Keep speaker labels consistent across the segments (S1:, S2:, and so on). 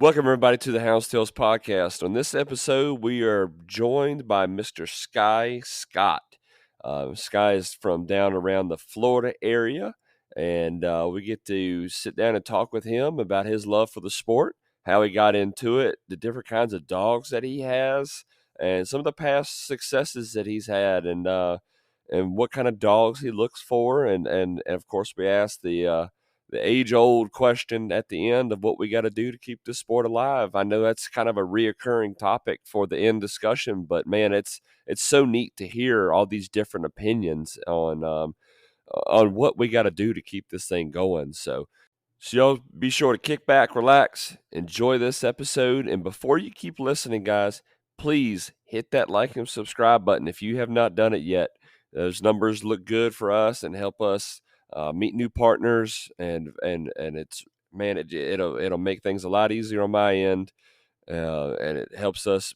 S1: Welcome, everybody, to the Houndstales podcast. On this episode, we are joined by Mr. Sky Scott. Sky is from down around the Florida area, and we get to sit down and talk with him about his love for the sport, how he got into it, the different kinds of dogs that he has, and some of the past successes that he's had, and what kind of dogs he looks for. And of course, we ask the age-old question at the end of what we got to do to keep this sport alive. I know that's kind of a reoccurring topic for the end discussion, but man, it's so neat to hear all these different opinions on what we got to do to keep this thing going. So y'all be sure to kick back, relax, enjoy this episode, and before you keep listening, guys, please hit that like and subscribe button if you have not done it yet. Those numbers look good for us and help us meet new partners, and it's, man, it'll make things a lot easier on my end, and it helps us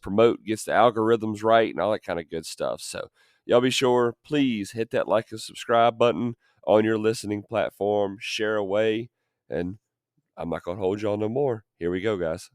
S1: promote, gets the algorithms right, and all that kind of good stuff. So y'all be sure, please hit that like and subscribe button on your listening platform, share away, and I'm not gonna hold y'all no more. Here we go, guys.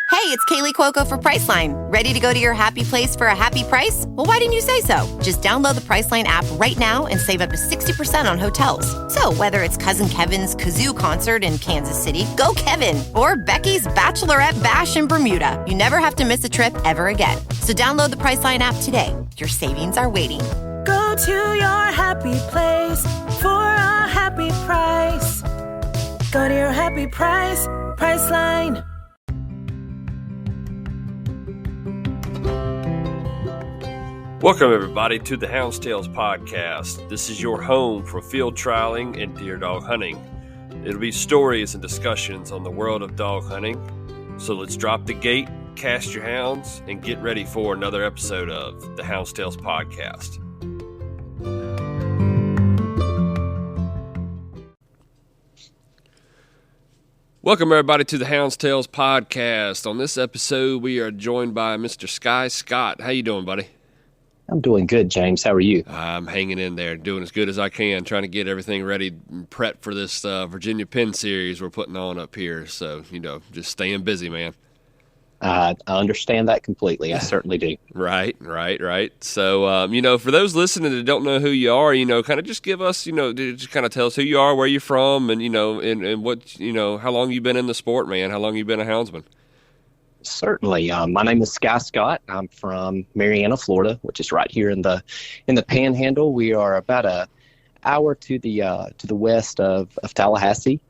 S2: Hey, it's Kaylee Cuoco for Priceline. Ready to go to your happy place for a happy price? Well, why didn't you say so? Just download the Priceline app right now and save up to 60% on hotels. So whether it's Cousin Kevin's Kazoo Concert in Kansas City, go Kevin, or Becky's Bachelorette Bash in Bermuda, you never have to miss a trip ever again. So download the Priceline app today. Your savings are waiting.
S3: Go to your happy place for a happy price. Go to your happy price, Priceline.
S1: Welcome, everybody, to the Houndstales podcast. This is your home for field trialing and deer dog hunting. It'll be stories and discussions on the world of dog hunting. So let's drop the gate, cast your hounds, and get ready for another episode of the Houndstales podcast. Welcome, everybody, to the Houndstales podcast. On this episode, we are joined by Mr. Sky Scott. How you doing, buddy?
S4: I'm doing good, James. How are you?
S1: I'm hanging in there, doing as good as I can, trying to get everything ready and prep for this Virginia Penn series we're putting on up here. So, just staying busy, man.
S4: I understand that completely. I certainly do.
S1: Right. So, for those listening that don't know who you are, kind of just give us, just kind of tell us who you are, where you're from, and, and what, how long you've been in the sport, man, how long you've been a houndsman.
S4: Certainly. My name is Sky Scott. I'm from Marianna, Florida, which is right here in the Panhandle. We are about an hour to the west of Tallahassee.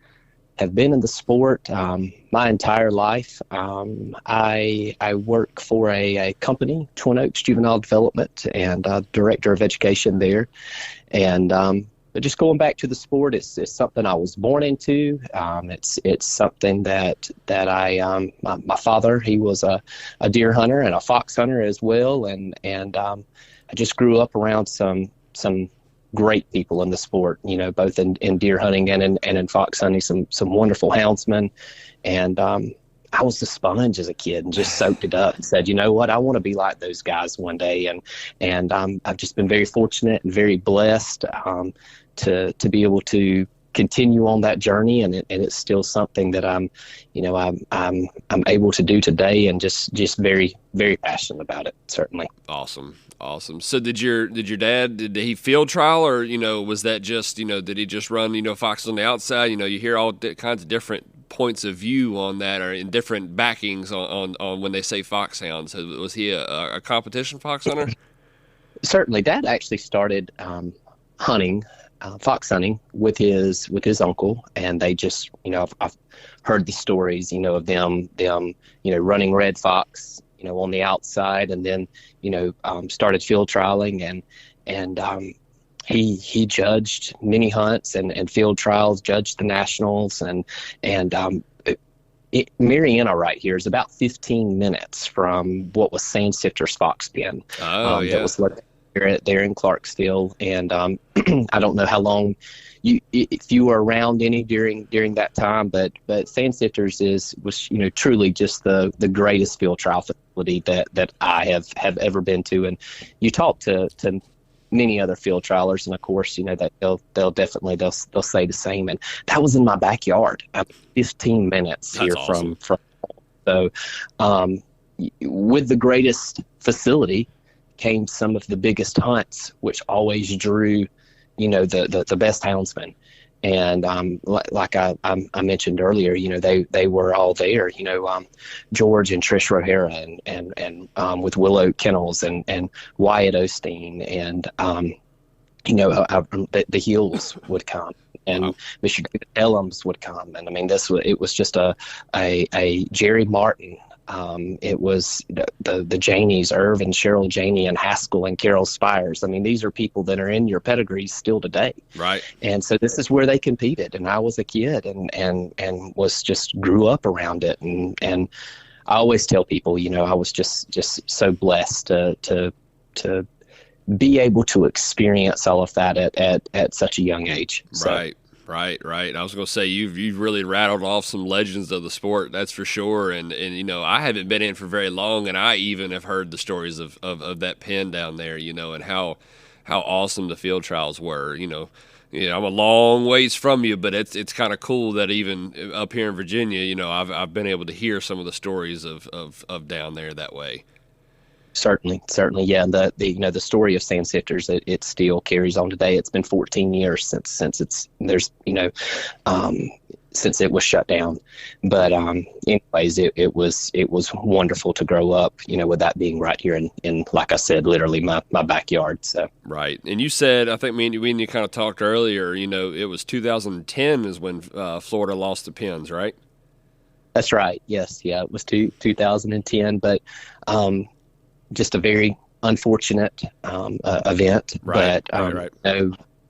S4: Have been in the sport my entire life. I work for a company, Twin Oaks Juvenile Development, and director of education there. And but just going back to the sport, it's something I was born into. It's something that I my father, he was a deer hunter and a fox hunter as well, and I just grew up around some great people in the sport, both in deer hunting and in fox hunting, some wonderful houndsmen, and I was a sponge as a kid and just soaked it up and said, you know what, I want to be like those guys one day, and I've just been very fortunate and very blessed to be able to continue on that journey, and it's still something that I'm able to do today, and just very, very passionate about it. Certainly.
S1: Awesome. So did your dad, did he field trial, or was that just did he just run foxes on the outside? You hear all kinds of different points of view on that, or in different backings on when they say foxhounds. So was he a competition fox hunter?
S4: Certainly. Dad actually started hunting. Fox hunting with his uncle, and they just I've heard the stories of them running red fox on the outside, and then started field trialing, and he judged many hunts and field trials, judged the nationals, and Marianna right here is about 15 minutes from what was Sandsifter's fox pen.
S1: Oh, yeah.
S4: That was there in Clarksville, and I don't know how long if you were around any during that time, but Sandsifter's was truly just the greatest field trial facility that I have ever been to. And you talk to many other field trialers, and of course, that they'll definitely they'll say the same. And that was in my backyard, 15 minutes
S1: That's
S4: here
S1: awesome.
S4: from. So, with the greatest facility came some of the biggest hunts, which always drew, the best houndsmen. And like I mentioned earlier, they were all there. George and Trish O'Hara and with Willow Kennels and Wyatt Osteen and the Hills would come. And Michigan Ellams would come, and I mean, it was just a Jerry Martin. It was the Janies, Irv and Cheryl Janey and Haskell and Carol Spires. I mean, these are people that are in your pedigrees still today.
S1: Right. And
S4: so this is where they competed. And I was a kid and was just grew up around it. And I always tell people, I was just so blessed to be able to experience all of that at such a young age. So.
S1: Right. I was going to say you've really rattled off some legends of the sport, that's for sure. And I haven't been in for very long, and I even have heard the stories of that pen down there, and how awesome the field trials were. I'm a long ways from you, but it's kind of cool that even up here in Virginia, I've been able to hear some of the stories of down there that way.
S4: Certainly, yeah. And the story of Sand Sifters, it still carries on today. It's been 14 years since since it was shut down. But anyways, it was wonderful to grow up, with that being right here in like I said, literally my backyard. So
S1: right. And you said, I think me and you kind of talked earlier, it was 2010 is when Florida lost the pens, right?
S4: That's right. Yes. Yeah. It was 2010, but just a very unfortunate event.
S1: Right.
S4: But
S1: right.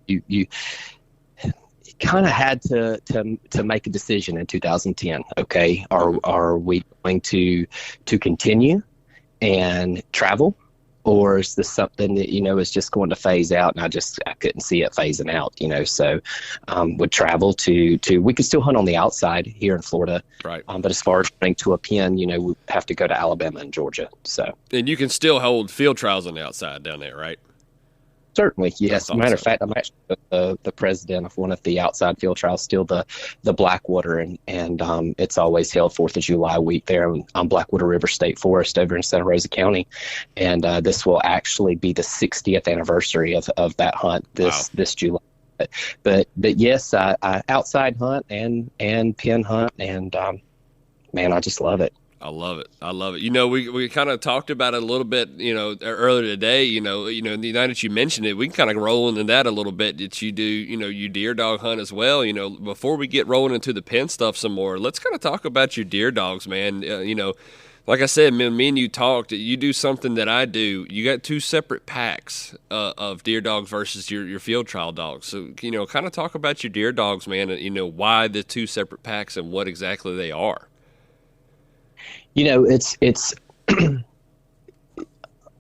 S4: You kind of had to make a decision in 2010. Okay, are we going to continue and travel, or is this something that is just going to phase out? And I couldn't see it phasing out. So would travel to we could still hunt on the outside here in Florida,
S1: right?
S4: But as far as running to a pen, we have to go to Alabama and Georgia. So
S1: and you can still hold field trials on the outside down there, right?
S4: Certainly, yes. Matter of fact, I'm actually the president of one of the outside field trials, still the Blackwater, and it's always held 4th of July week there on Blackwater River State Forest over in Santa Rosa County, and this will actually be the 60th anniversary of that hunt this July. But yes, I outside hunt and pen hunt, and man, I just love it.
S1: I love it. We kind of talked about it a little bit, earlier today, now that you mentioned it, we can kind of roll into that a little bit, that you do, you deer dog hunt as well. Before we get rolling into the pen stuff some more, let's kind of talk about your deer dogs, man. Like I said, me and you talked, you do something that I do. You got 2 separate packs of deer dogs versus your field trial dogs. So, kind of talk about your deer dogs, man, and, why the 2 separate packs and what exactly they are.
S4: It's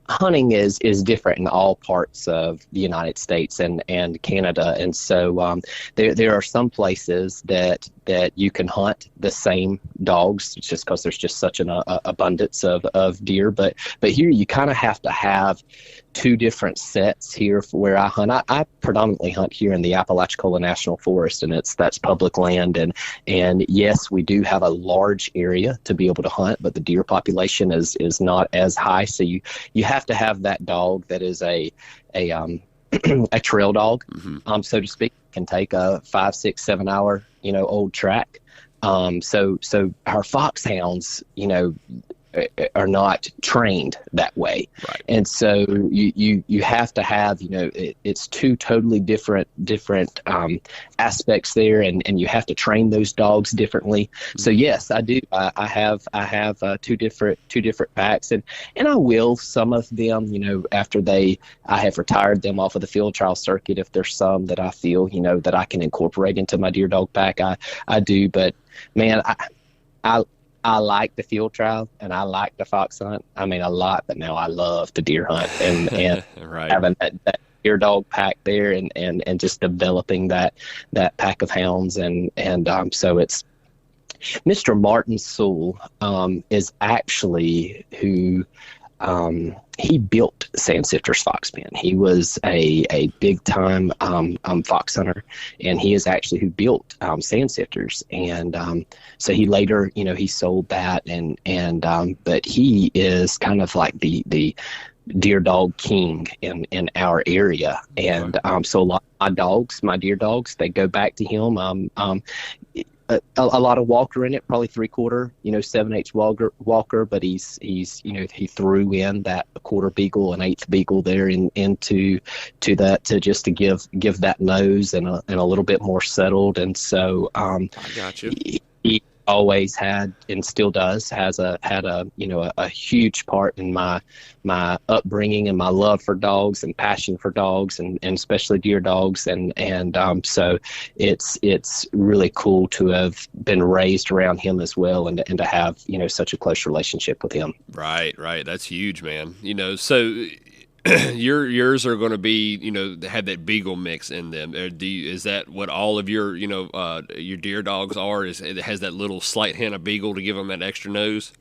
S4: hunting is different in all parts of the United States and Canada. And so there are some places that you can hunt the same dogs just because there's just such an abundance of deer. But here you kind of have to have 2 different sets here for where I hunt. I predominantly hunt here in the Apalachicola National Forest, and that's public land. And yes, we do have a large area to be able to hunt, but the deer population is not as high. So you have to have that dog that is a a trail dog, so to speak, can take a 5, 6, 7 hour, old track. So our foxhounds, are not trained that way.
S1: Right.
S4: And so you have to have, it's 2 totally different aspects there, and you have to train those dogs differently. So yes, I do. I have 2 different packs, and I will some of them, after I have retired them off of the field trial circuit. If there's some that I feel, that I can incorporate into my deer dog pack, I do. But man, I like the field trial and I like the fox hunt. I mean, a lot, but now I love the deer hunt and
S1: right.
S4: Having that deer dog pack there and just developing that pack of hounds. And so it's Mr. Martin Sewell is actually who he built Sand Sifters fox pen. He was a big time fox hunter, and he is actually who built Sand Sifters. And so he later, he sold that, but he is kind of like the deer dog king in our area. And so a lot of my deer dogs, they go back to him. A lot of Walker in it, probably 3/4, 7/8 Walker, but he's he threw in that quarter beagle and eighth beagle there into that to give that nose and a little bit more settled. And so
S1: I got you.
S4: He always had and still had a huge part in my upbringing and my love for dogs and passion for dogs and especially deer dogs, and so it's really cool to have been raised around him as well, and to have such a close relationship with him.
S1: Right, that's huge, man. So yours are going to be, have that beagle mix in them. Is that what all of your deer dogs are? It has that little slight hint of beagle to give them that extra nose?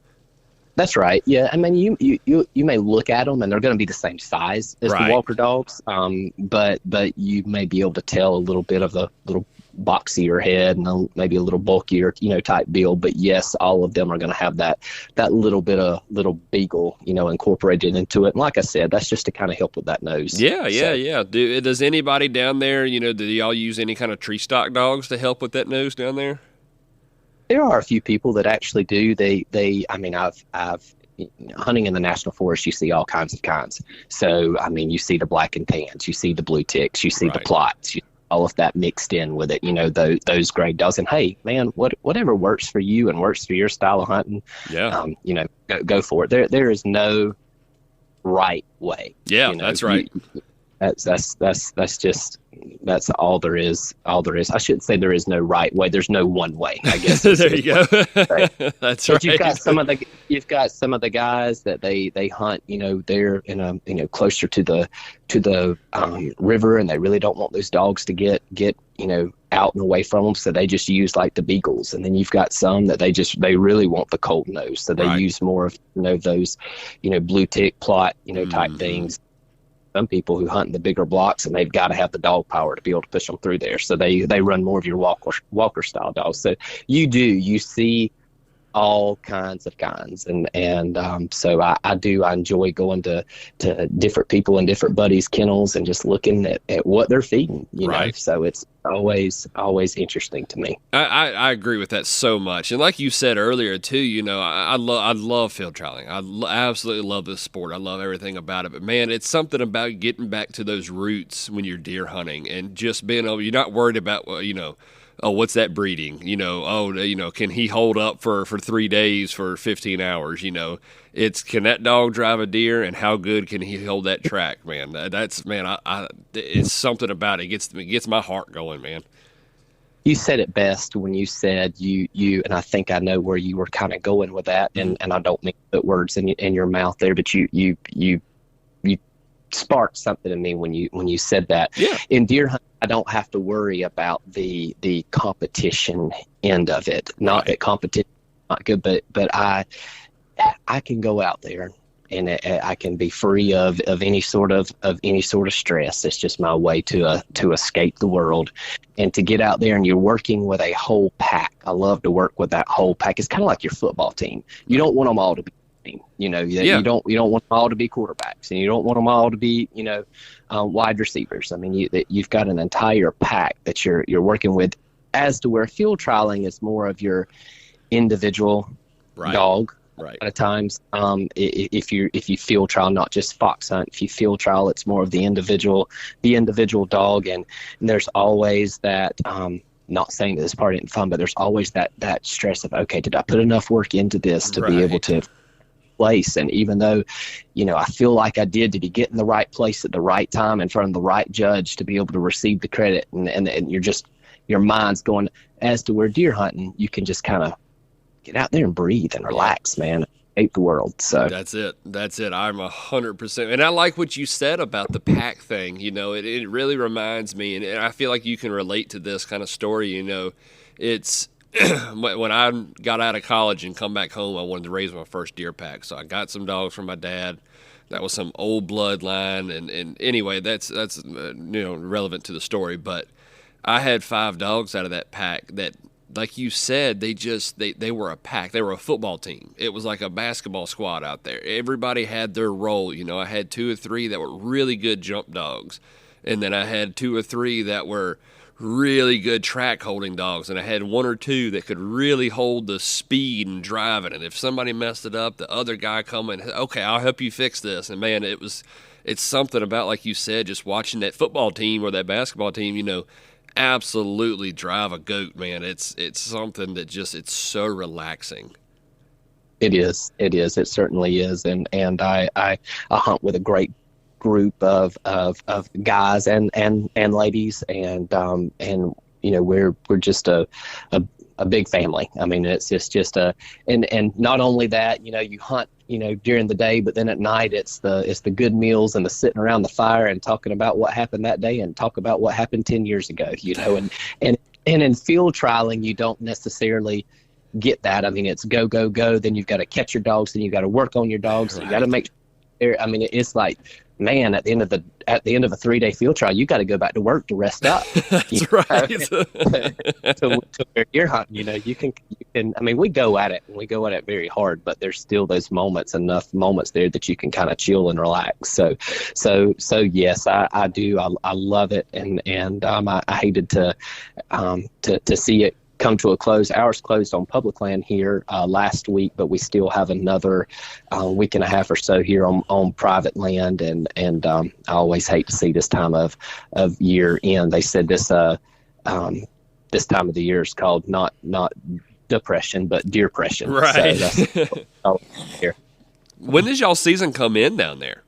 S4: That's right. Yeah, I mean, you may look at them and they're going to be the same size as the Walker dogs, but you may be able to tell a little bit of the little boxier head and maybe a little bulkier, type build. But yes, all of them are going to have that little bit of little beagle, incorporated into it. And like I said, that's just to kind of help with that nose.
S1: Yeah. Does anybody down there, do y'all use any kind of tree stock dogs to help with that nose down there?
S4: There are a few people that actually do. I've hunting in the national forest, you see all kinds. So, I mean, you see the black and tans, you see the blue ticks, you see the plots, all of that mixed in with it, those grade dogs. And hey, man, whatever works for you and works for your style of hunting, go for it. There is no right way.
S1: Yeah, that's right.
S4: That's all there is. I shouldn't say there is no right way. There's no one way, I guess.
S1: There you go.
S4: Right.
S1: That's
S4: but
S1: right.
S4: You've got some of the guys that they hunt, they're in a closer to the river, and they really don't want those dogs to get out and away from them, so they just use like the beagles. And then you've got some that they really want the cold nose, so they use more of those blue tick plot type things. Some people who hunt in the bigger blocks, and they've got to have the dog power to be able to push them through there. So they run more of your Walker style dogs. So you see all kinds, and so I enjoy going to different people and different buddies' kennels and just looking at what they're feeding. So it's always interesting to me.
S1: I agree with that so much, and like you said earlier too, I love field trialing. I absolutely love this sport. I love everything about it. But man, it's something about getting back to those roots when you're deer hunting and just being able. You're not worried about oh, what's that breeding? Can he hold up for 3 days for 15 hours? It's can that dog drive a deer, and how good can he hold that track, man? It's something about it. It gets my heart going, man.
S4: You said it best when you said you, and I think I know where you were kind of going with that, and I don't mean to put words in your mouth there, but you sparked something in me when you said that.
S1: Yeah.
S4: In deer hunting, I don't have to worry about the competition end of it. Not that competition is not good, but I can go out there and I can be free of any sort of stress. It's just my way to escape the world and to get out there. And you're working with a whole pack. I love to work with that whole pack. It's kind of like your football team. You don't want them all to be. You don't want them all to be quarterbacks, and you don't want them all to be wide receivers. I mean, you've got an entire pack that you're working with. As to where field trialing is more of your individual dog.
S1: Right.
S4: At times, if you field trial, not just fox hunt, if you field trial, it's more of the individual dog, and there's always that. Not saying that this part isn't fun, but there's always that stress of, okay, did I put enough work into this to be able to place? And even though I feel like I did he get in the right place at the right time in front of the right judge to be able to receive the credit, and you're just, your mind's going. As to where deer hunting, you can just kind of get out there and breathe and relax, man. Escape the world. So
S1: that's it. I'm 100%. And I like what you said about the pack thing. It really reminds me, and I feel like you can relate to this kind of story. It's when I got out of college and come back home, I wanted to raise my first deer pack. So I got some dogs from my dad. That was some old bloodline, and anyway, that's relevant to the story. But I had 5 dogs out of that pack that, like you said, they were a pack. They were a football team. It was like a basketball squad out there. Everybody had their role. I had 2 or 3 that were really good jump dogs, and then I had 2 or 3 that were really good track holding dogs, and I had 1 or 2 that could really hold the speed and driving. And if somebody messed it up, the other guy coming, okay, I'll help you fix this. And man, it's something about, like you said, just watching that football team or that basketball team, absolutely drive a goat, man. It's something that it's so relaxing.
S4: It is. It certainly is. And I hunt with a great group of guys and ladies, and we're just a big family. I mean, it's just and not only that, you hunt during the day, but then at night it's the good meals and the sitting around the fire and talking about what happened that day and talk about what happened 10 years ago, and in field trialing you don't necessarily get that. I mean, it's go, then you've got to catch your dogs, then you've got to work on your dogs, right. You got to make sure. I mean, it's like, man, at the end of a 3-day field trial, you got to go back to work to rest up.
S1: That's right.
S4: to where you're hunting, you can. I mean, we go at it very hard, but there's still enough moments there that you can kind of chill and relax. So yes, I do. I love it, and I hated to see it come to a close. Ours closed on public land here last week, but we still have another week and a half or so here on private land, and I always hate to see this time of year end. They said this time of the year is called not depression, but deerpression.
S1: Right.
S4: So that's here.
S1: When does y'all season come in down there?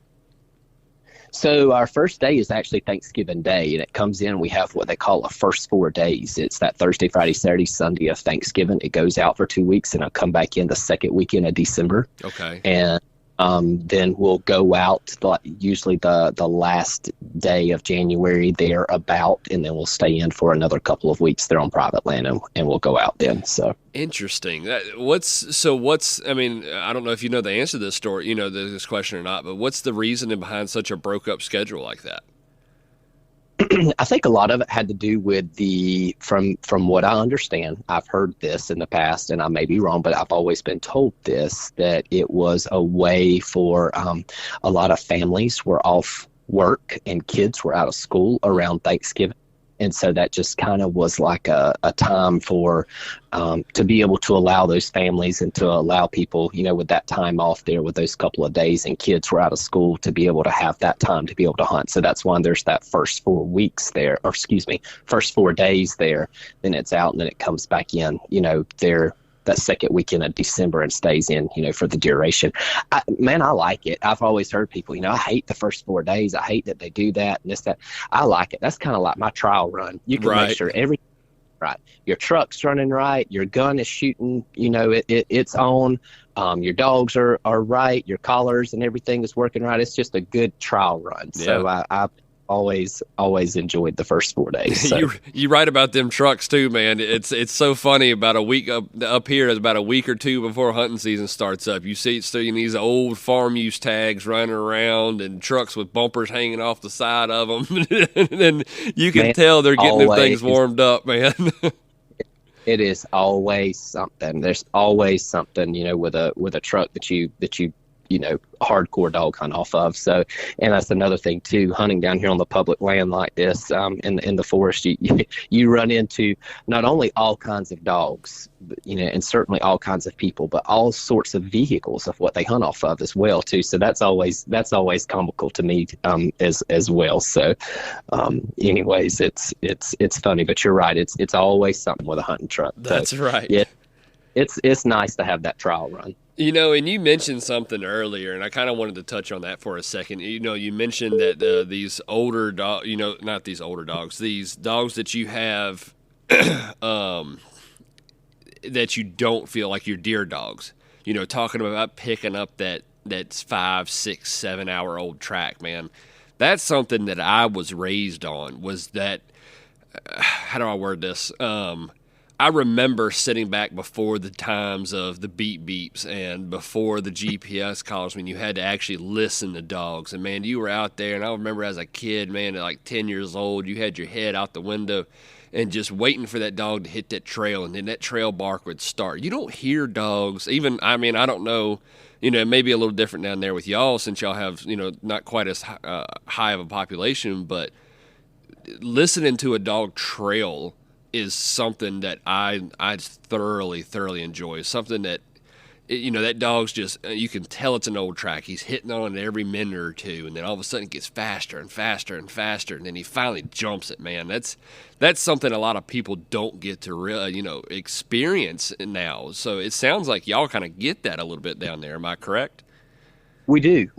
S4: So our first day is actually Thanksgiving Day, and it comes in, we have what they call a first 4 days. It's that Thursday, Friday, Saturday, Sunday of Thanksgiving. It goes out for 2 weeks, and I'll come back in the second weekend of December.
S1: Okay.
S4: And then we'll go out usually the last day of January thereabout, and then we'll stay in for another couple of weeks there on private land, and we'll go out then. So
S1: interesting. What's I mean, I don't know if you know the answer to this story, this question or not, but what's the reasoning behind such a broke up schedule like that?
S4: I think a lot of it had to do with from what I understand, I've heard this in the past, and I may be wrong, but I've always been told this, that it was a way for a lot of families were off work and kids were out of school around Thanksgiving. And so that just kind of was like a time for to be able to allow those families and to allow people, with that time off there with those couple of days and kids were out of school, to be able to have that time to be able to hunt. So that's why there's that first 4 weeks there, first 4 days there. Then it's out, and then it comes back in, there that second weekend of December, and stays in, for the duration. I like it. I've always heard people, I hate the first 4 days. I hate that they do that and this, that. I like it. That's kind of like my trial run. You can make sure everything right. Your truck's running right. Your gun is shooting, it's on. Your dogs are right. Your collars and everything is working right. It's just a good trial run. Yeah. So I always enjoyed the first 4 days. So.
S1: You write about them trucks too, man. It's so funny. About a week up here, about a week or two before hunting season starts up, you see these old farm use tags running around and trucks with bumpers hanging off the side of them, and then you can tell they're getting them things warmed up, man.
S4: It is always something. There's always something, with a truck that you hardcore dog hunt off of. So, and that's another thing too, hunting down here on the public land like this, in the forest, you run into not only all kinds of dogs, and certainly all kinds of people, but all sorts of vehicles of what they hunt off of as well too. So that's always comical to me, as well. So, anyways, it's funny, but you're right. It's always something with a hunting truck.
S1: That's right.
S4: Yeah. It's nice to have that trial run.
S1: And you mentioned something earlier, and I kind of wanted to touch on that for a second. You mentioned that these older dogs, not these older dogs, these dogs that you have that you don't feel like your deer dogs, talking about picking up that's 5, 6, 7 hour old track, man. That's something that I was raised on, was that, how do I word this? I remember sitting back before the times of the beep beeps and before the GPS calls when you had to actually listen to dogs. And, man, you were out there. And I remember as a kid, man, at like 10 years old, you had your head out the window and just waiting for that dog to hit that trail. And then that trail bark would start. You don't hear dogs. Even, I mean, I don't know. You know, it may be a little different down there with y'all since y'all have, you know, not quite as high of a population. But listening to a dog trail is something that I thoroughly enjoy. Something that, you know, that dog's just, you can tell it's an old track. He's hitting on it every minute or two, and then all of a sudden it gets faster and faster and faster, and then he finally jumps it, man. That's something a lot of people don't get to really, you know, experience now. So it sounds like y'all kind of get that a little bit down there. Am I correct?
S4: We do,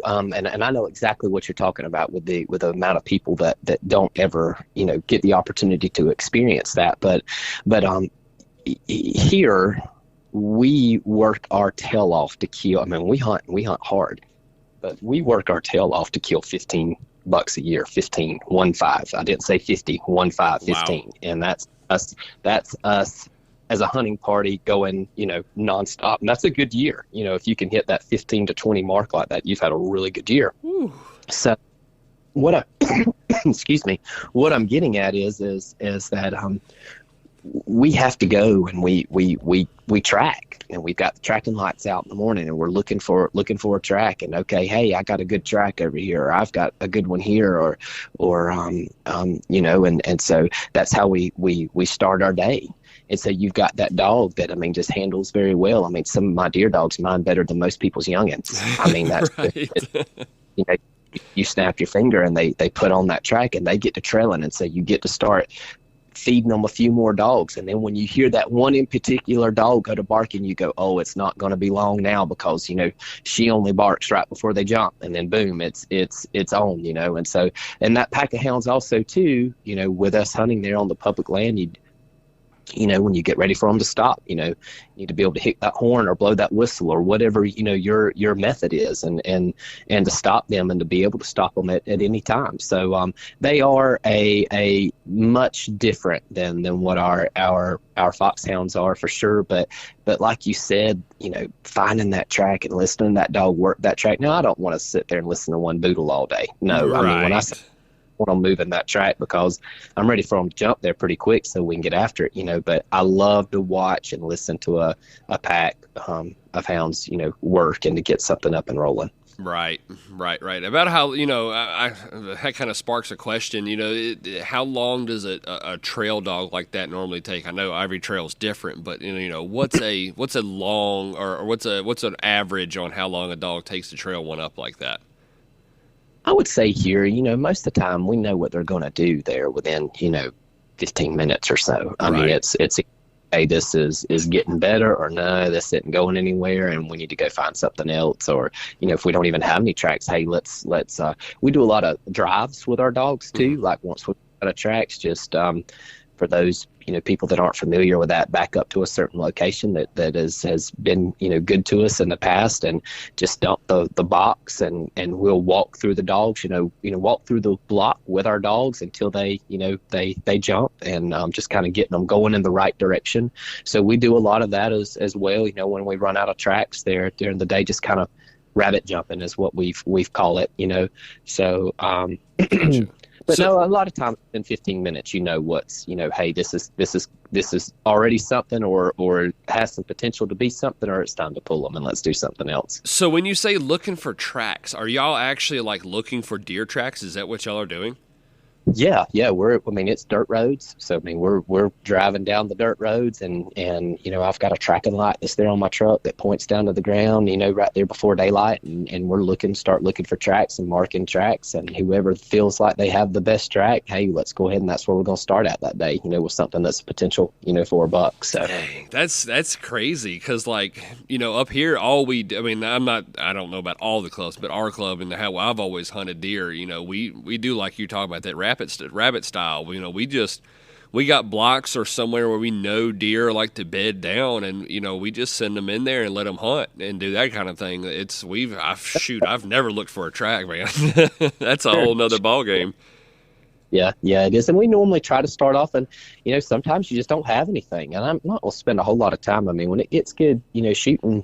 S4: and I know exactly what you're talking about with the amount of people that don't ever, you know, get the opportunity to experience that. But here we work our tail off to kill. I mean, we hunt hard, but we work our tail off to kill $15 a year. 15. I didn't say 50. 15. Wow. And that's us. That's us as a hunting party going, you know, nonstop. And that's a good year. You know, if you can hit that 15 to 20 mark like that, you've had a really good year. Ooh. So what excuse me, what I'm getting at is that, we have to go and we track, and we've got the tracking lights out in the morning, and we're looking for a track, and okay, hey, I got a good track over here, or I've got a good one here, or you know, and so that's how we start our day. And so you've got that dog that, I mean, just handles very well. I mean, some of my deer dogs mind better than most people's youngins. I mean, that's
S1: right.
S4: You know, you snap your finger and they put on that track and they get to trailing, and so you get to start feeding them a few more dogs. And then when you hear that one in particular dog go to barking, you go, oh, it's not going to be long now, because, you know, she only barks right before they jump, and then boom, it's on, you know. And so, and that pack of hounds also too, you know, with us hunting there on the public land, you know, when you get ready for them to stop, you know, you need to be able to hit that horn or blow that whistle or whatever, you know, your method is, and to stop them and to be able to stop them at any time. So they are a much different than what our foxhounds are, for sure. But like you said, you know, finding that track and listening to that dog work that track. Now, I don't want to sit there and listen to one boodle all day. No, right. I mean, when I say I'm moving that track, because I'm ready for them to jump there pretty quick so we can get after it, you know. But I love to watch and listen to a pack of hounds, you know, work and to get something up and rolling.
S1: Right. About how, you know, that kind of sparks a question, you know, how long does a trail dog like that normally take? I know every trail is different, but, you know, what's a long, or what's an average on how long a dog takes to trail one up like that?
S4: I would say here, you know, most of the time we know what they're going to do there within, you know, 15 minutes or so. I mean, it's hey, this is getting better, or no, this isn't going anywhere, and we need to go find something else. Or, you know, if we don't even have any tracks, hey, let's we do a lot of drives with our dogs too. Like once we've got a tracks, just for those, you know, people that aren't familiar with that, back up to a certain location that has been, you know, good to us in the past, and just dump the box, and we'll walk through the dogs, you know, walk through the block with our dogs until they, you know, they jump, and just kind of getting them going in the right direction. So we do a lot of that as well. You know, when we run out of tracks there during the day, just kind of rabbit jumping is what we've called it, you know. So
S1: Gotcha.
S4: But no, a lot of times in 15 minutes, you know what's, you know, hey, this is already something, or has some potential to be something, or it's time to pull them and let's do something else.
S1: So when you say looking for tracks, are y'all actually like looking for deer tracks? Is that what y'all are doing?
S4: Yeah. It's dirt roads. So, I mean, we're driving down the dirt roads, and, you know, I've got a tracking light that's there on my truck that points down to the ground, you know, right there before daylight. And we're start looking for tracks and marking tracks, and whoever feels like they have the best track, hey, let's go ahead, and that's where we're going to start at that day, you know, with something that's potential, you know, for $1. So
S1: dang, that's crazy. Cause like, you know, up here, I don't know about all the clubs, but our club and how I've always hunted deer, you know, we do like you talk about that rabbit style. You know, we got blocks or somewhere where we know deer like to bed down, and, you know, we just send them in there and let them hunt and do that kind of thing. I've never looked for a track, man. That's a whole nother ball game.
S4: Yeah, it is. And we normally try to start off, and, sometimes you just don't have anything. And I'm not going to spend a whole lot of time. I mean, when it gets good, shooting,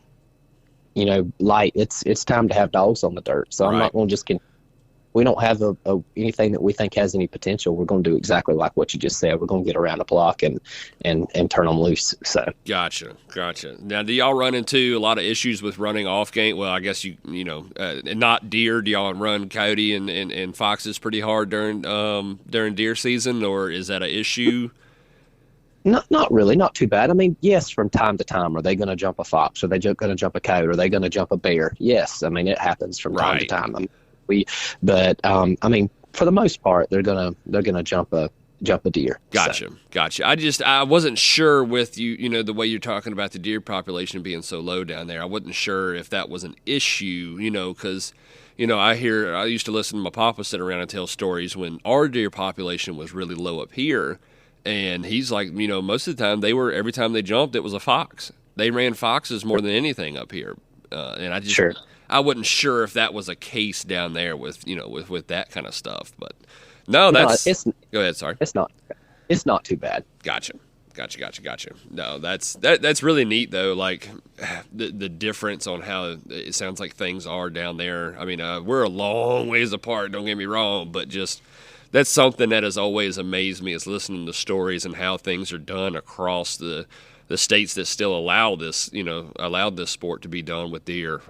S4: light, it's time to have dogs on the dirt. So I'm not going to just we don't have anything that we think has any potential. We're going to do exactly like what you just said. We're going to get around the block and turn them loose. So
S1: Gotcha. Now, do y'all run into a lot of issues with running off game? Well, I guess not deer. Do y'all run coyote and foxes pretty hard during deer season, or is that an issue?
S4: Not really, not too bad. I mean, yes, from time to time. Are they going to jump a fox? Are they going to jump a coyote? Are they going to jump a bear? Yes, I mean, it happens from time to time. I mean, for the most part, they're gonna jump a deer.
S1: Gotcha. I wasn't sure with you, the way you're talking about the deer population being so low down there. I wasn't sure if that was an issue, because, I used to listen to my papa sit around and tell stories when our deer population was really low up here, and he's like, most of the time every time they jumped, it was a fox. They ran foxes more than anything up here, and I just.
S4: Sure.
S1: I wasn't sure if that was a case down there with that kind of stuff, but no, go ahead. Sorry.
S4: It's not too bad.
S1: Gotcha. No, that's really neat though. Like the difference on how it sounds like things are down there. I mean, we're a long ways apart. Don't get me wrong, but just that's something that has always amazed me is listening to stories and how things are done across the states that still allowed this sport to be done with deer.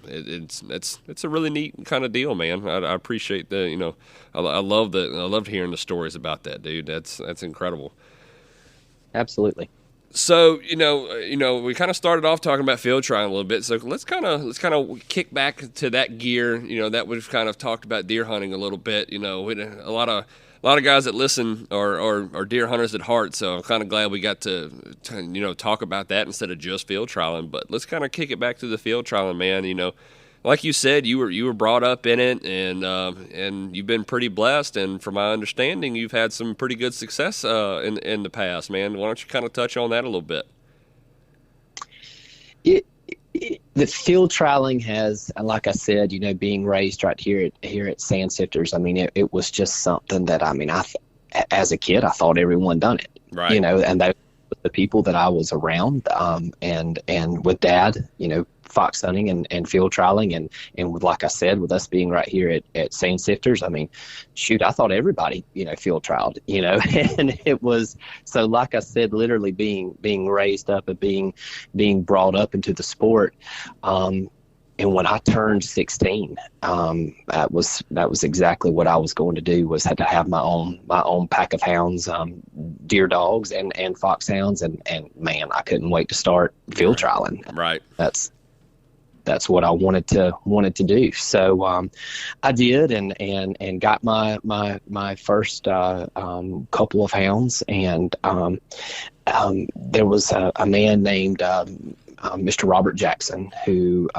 S1: It's a really neat kind of deal, man. I appreciate the, I loved hearing the stories about that, dude. That's incredible.
S4: Absolutely.
S1: So, we kind of started off talking about field trialing a little bit. So let's kind of kick back to that gear, that we've kind of talked about deer hunting a little bit. A lot of guys that listen are deer hunters at heart, so I'm kind of glad we got to talk about that instead of just field trialing. But let's kind of kick it back to the field trialing, man. Like you said, you were brought up in it, and you've been pretty blessed. And from my understanding, you've had some pretty good success in the past, man. Why don't you kind of touch on that a little bit?
S4: The field trialing has, like I said, being raised right here at Sand Sifters, I mean, it was just something that, I mean, as a kid, I thought everyone done it,
S1: right?
S4: And they were the people that I was around, and with Dad, fox hunting and field trialing, and with, like I said, with us being right here at Sand Sifters, I mean, shoot, I thought everybody, field trialed, and it was, so like I said, literally being raised up and being brought up into the sport. And when I turned 16, that was exactly what I was going to do, was had to have my own pack of hounds, deer dogs and foxhounds, and man, I couldn't wait to start field trialing.
S1: Right.
S4: That's what I wanted to do. So I did, and got my first couple of hounds, and there was a man named Mr. Robert Jackson who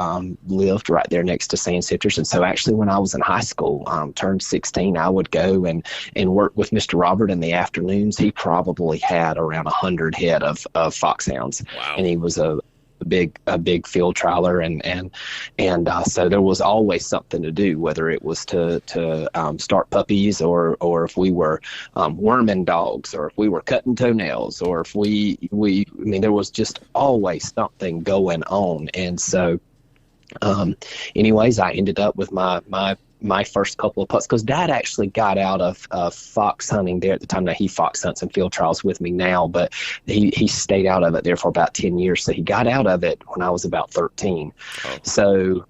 S4: lived right there next to Sand Sifters. And so actually when I was in high school, turned 16, I would go and work with Mr. Robert in the afternoons. He probably had around 100 head of foxhounds.
S1: Wow.
S4: And he was a big field trialer, and so there was always something to do, whether it was to start puppies, or if we were worming dogs, or if we were cutting toenails, or if I mean, there was just always something going on. And so anyways, I ended up with my first couple of putts, because Dad actually got out of fox hunting there at the time. That he fox hunts and field trials with me now, but he stayed out of it there for about 10 years. So he got out of it when I was about 13. Oh. So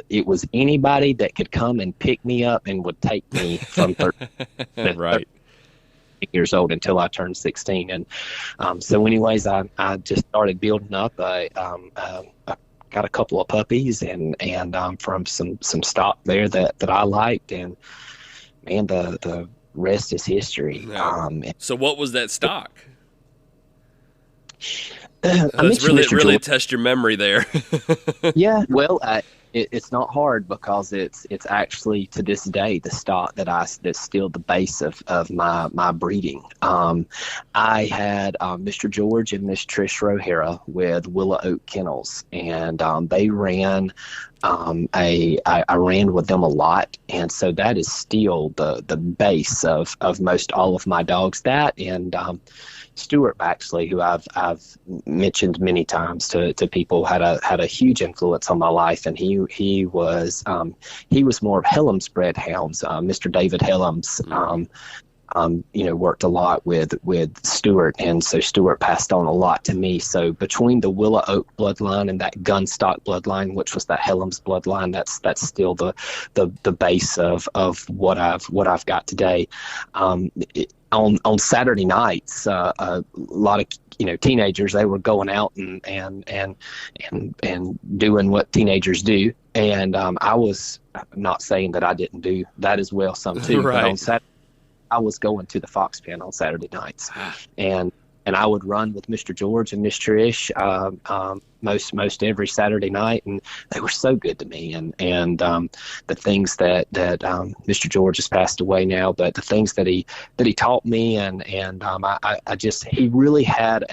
S4: it was anybody that could come and pick me up and would take me from 13
S1: right.
S4: years old until I turned 16. And so anyways, I just started building up got a couple of puppies and from some stock there that I liked, and man, the rest is history.
S1: Yeah. So what was that stock?
S4: Let's
S1: really test your memory there.
S4: Yeah, well, It's not hard because it's actually to this day the stock that's still the base of my breeding. I had Mr. George and Miss Trish O'Hara with Willow Oak Kennels, and they ran. I ran with them a lot, and so that is still the base of most all of my dogs. That and Stuart Baxley, who I've mentioned many times to people, had a huge influence on my life, and he was more of Hellam's bred hounds. Mr. David Hellam's, worked a lot with Stuart, and so Stuart passed on a lot to me. So between the Willow Oak bloodline and that Gunstock bloodline, which was that Hellam's bloodline, that's still the base of what I've got today. On Saturday nights, a lot of teenagers, they were going out and doing what teenagers do, and I was not saying that I didn't do that as well, some too.
S1: Right.
S4: But on Saturday, I was going to the Fox Pen on Saturday nights, and I would run with Mr. George and Miss Trish most every Saturday night, and they were so good to me. And the things that Mr. George has passed away now, but the things that he taught me, and I just, he really had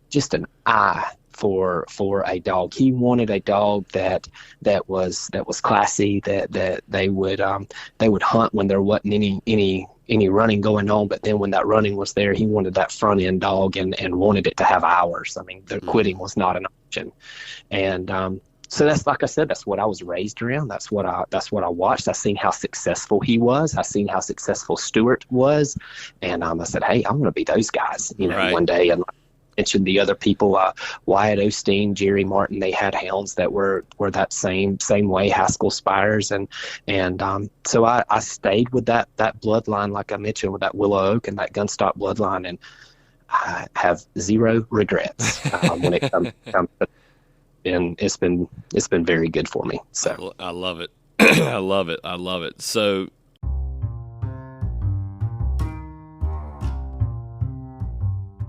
S4: just an eye for a dog. He wanted a dog that was classy, that they would hunt when there wasn't any running going on, but then when that running was there, he wanted that front end dog and wanted it to have hours. I mean, the quitting was not an option. And so that's, like I said, that's what I was raised around. That's what I watched. I seen how successful he was. I seen how successful Stuart was, and I said, hey, I'm going to be those guys,
S1: Right.
S4: one day. And mentioned the other people, Wyatt Osteen, Jerry Martin, they had hounds that were that same way, Haskell Spires, and so I stayed with that bloodline, like I mentioned, with that Willow Oak and that Gunstock bloodline, and I have zero regrets when it comes to, and it's been very good for me. So
S1: I love it. I love it. So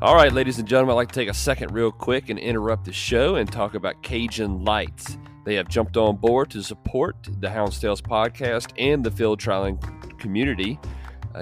S1: all right, ladies and gentlemen, I'd like to take a second real quick and interrupt the show and talk about Cajun Lights. They have jumped on board to support the Hounds Tales podcast and the field trialing community.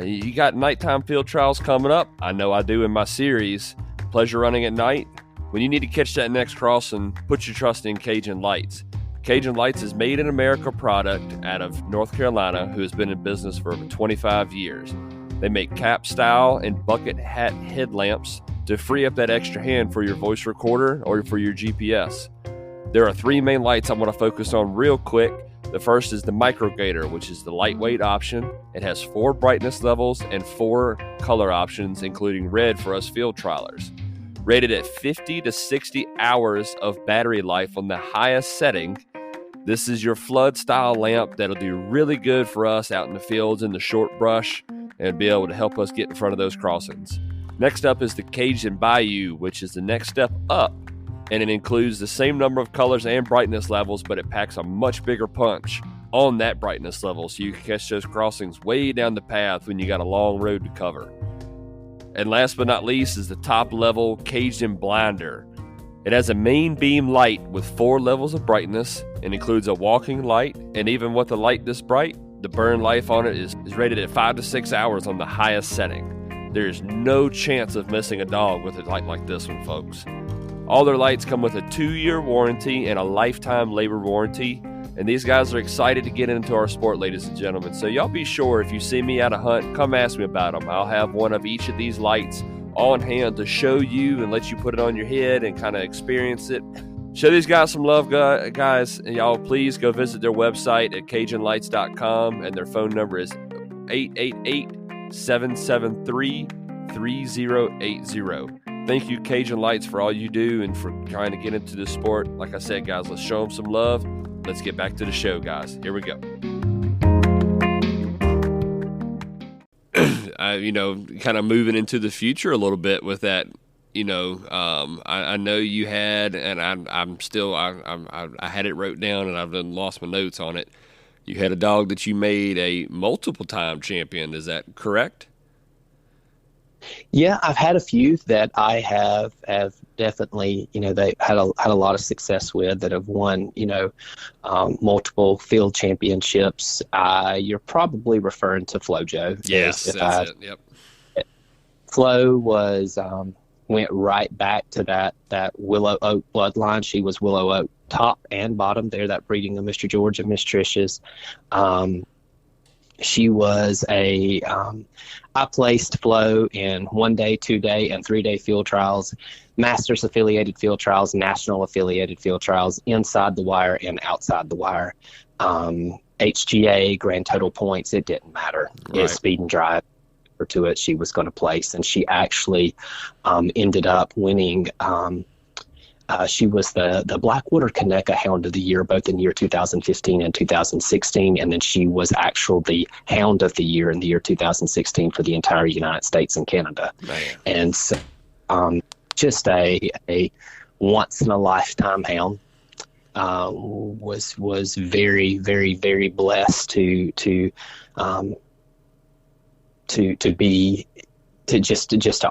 S1: You got nighttime field trials coming up. I know I do in my series, Pleasure Running at Night. When you need to catch that next crossing, put your trust in Cajun Lights. Cajun Lights is made in America product out of North Carolina, who has been in business for over 25 years. They make cap style and bucket hat headlamps to free up that extra hand for your voice recorder or for your GPS. There are three main lights I want to focus on real quick. The first is the Micro Gator, which is the lightweight option. It has 4 brightness levels and 4 color options, including red for us field trialers. Rated at 50 to 60 hours of battery life on the highest setting, this is your flood style lamp that'll do really good for us out in the fields in the short brush and be able to help us get in front of those crossings. Next up is the Cajun Bayou, which is the next step up, and it includes the same number of colors and brightness levels, but it packs a much bigger punch on that brightness level, so you can catch those crossings way down the path when you got a long road to cover. And last but not least is the top level Cajun Blinder. It has a main beam light with 4 levels of brightness and includes a walking light, and even with the light this bright, the burn life on it is rated at 5 to 6 hours on the highest setting. There's no chance of missing a dog with a light like this one, folks. All their lights come with a 2-year warranty and a lifetime labor warranty, and these guys are excited to get into our sport, ladies and gentlemen. So y'all be sure, if you see me at a hunt, come ask me about them. I'll have one of each of these lights on hand to show you and let you put it on your head and kind of experience it. Show these guys some love, guys. And y'all, please go visit their website at CajunLights.com, and their phone number is 888-773-3080. Thank you, Cajun Lights, for all you do and for trying to get into the sport. Like I said, guys, let's show them some love. Let's get back to the show, guys. Here we go. Kind of moving into the future a little bit with that. I know you had, and I had it wrote down, and I've lost my notes on it. You had a dog that you made a multiple-time champion. Is that correct?
S4: Yeah, I've had a few that I have definitely, they had a lot of success with, that have won, multiple field championships. You're probably referring to FloJo.
S1: Yes, that's it. Yep.
S4: Flo went right back to that Willow Oak bloodline. She was Willow Oak top and bottom there, that breeding of Mr. George and Miss Trish's. She was I placed Flo in 1-day, 2-day, and 3-day field trials, Masters affiliated field trials, national affiliated field trials, inside the wire and outside the wire. HGA, grand total points, it didn't matter.
S1: Right.
S4: It's speed and drive to it, she was going to place. And she actually ended up winning. She was the Blackwater Conecuh Hound of the Year, both in year 2015 and 2016. And then she was the Hound of the Year in the year 2016 for the entire United States and Canada. Man. And so, just a once in a lifetime hound. Was very, very, very blessed to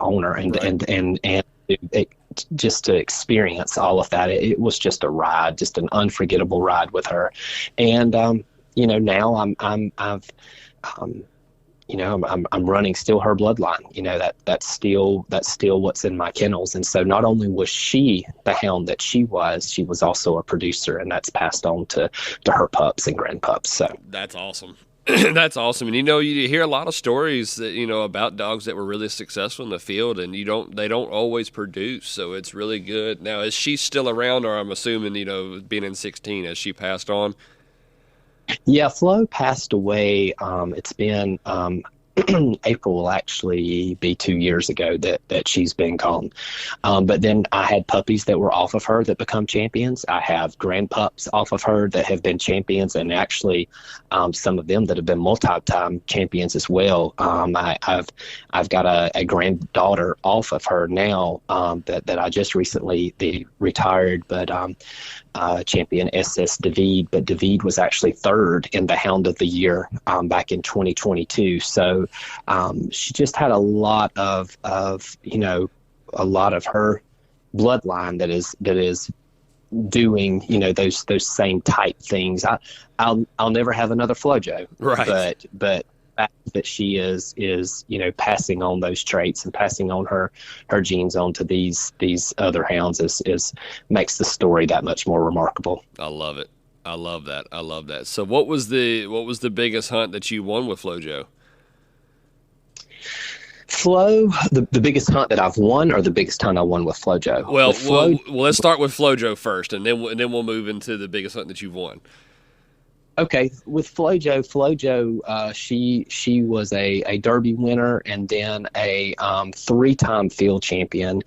S4: own her and just to experience all of that. It was just a ride, just an unforgettable ride with her. And now I'm running still her bloodline. That's still what's in my kennels. And so not only was she the hound that she was also a producer, and that's passed on to her pups and grandpups. So
S1: that's awesome. That's awesome. And you hear a lot of stories that about dogs that were really successful in the field, and they don't always produce. So it's really good. Now, is she still around, or I'm assuming being in 16, has she passed on?
S4: Yeah, Flo passed away. It's been April will actually be 2 years ago that she's been gone. But then I had puppies that were off of her that become champions. I have grandpups off of her that have been champions, and actually some of them that have been multi-time champions as well. I've got a granddaughter off of her now that I just recently retired, but champion SS David, but David was actually third in the Hound of the Year back in 2022. So she just had a lot of her bloodline that is doing those same type things. I'll never have another FloJo,
S1: right?
S4: But that she is passing on those traits and passing on her genes onto these other hounds is makes the story that much more remarkable.
S1: I love it. I love that. So what was the biggest hunt that you won with FloJo?
S4: Flo, the biggest hunt that I've won, or the biggest hunt I won with FloJo?
S1: Well, let's start with FloJo first, and then we'll move into the biggest hunt that you've won.
S4: Okay, with FloJo, she was a Derby winner and then a 3-time field champion.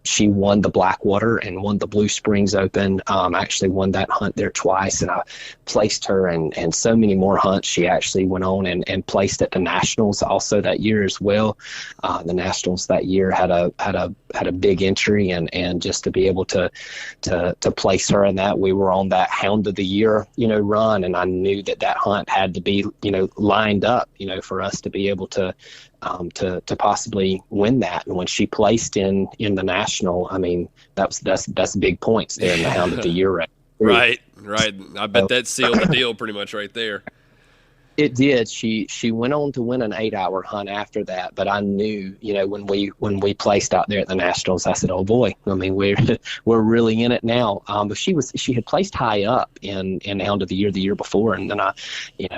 S4: She won the Blackwater and won the Blue Springs Open. Actually won that hunt there twice, and I placed her and so many more hunts. She actually went on and placed at the Nationals also that year as well. The Nationals that year had a big entry, and just to be able to place her in that, we were on that Hound of the Year run. And I knew that hunt had to be, lined up, for us to be able to possibly win that. And when she placed in the National, I mean, that's big points there in the Hound of the Year race.
S1: Right. I bet that sealed the deal pretty much right there.
S4: It did. She went on to win an 8-hour hunt after that, but I knew, when we placed out there at the Nationals, I said, "Oh boy, I mean, we're really in it now." But she had placed high up in Hound of the Year before, and then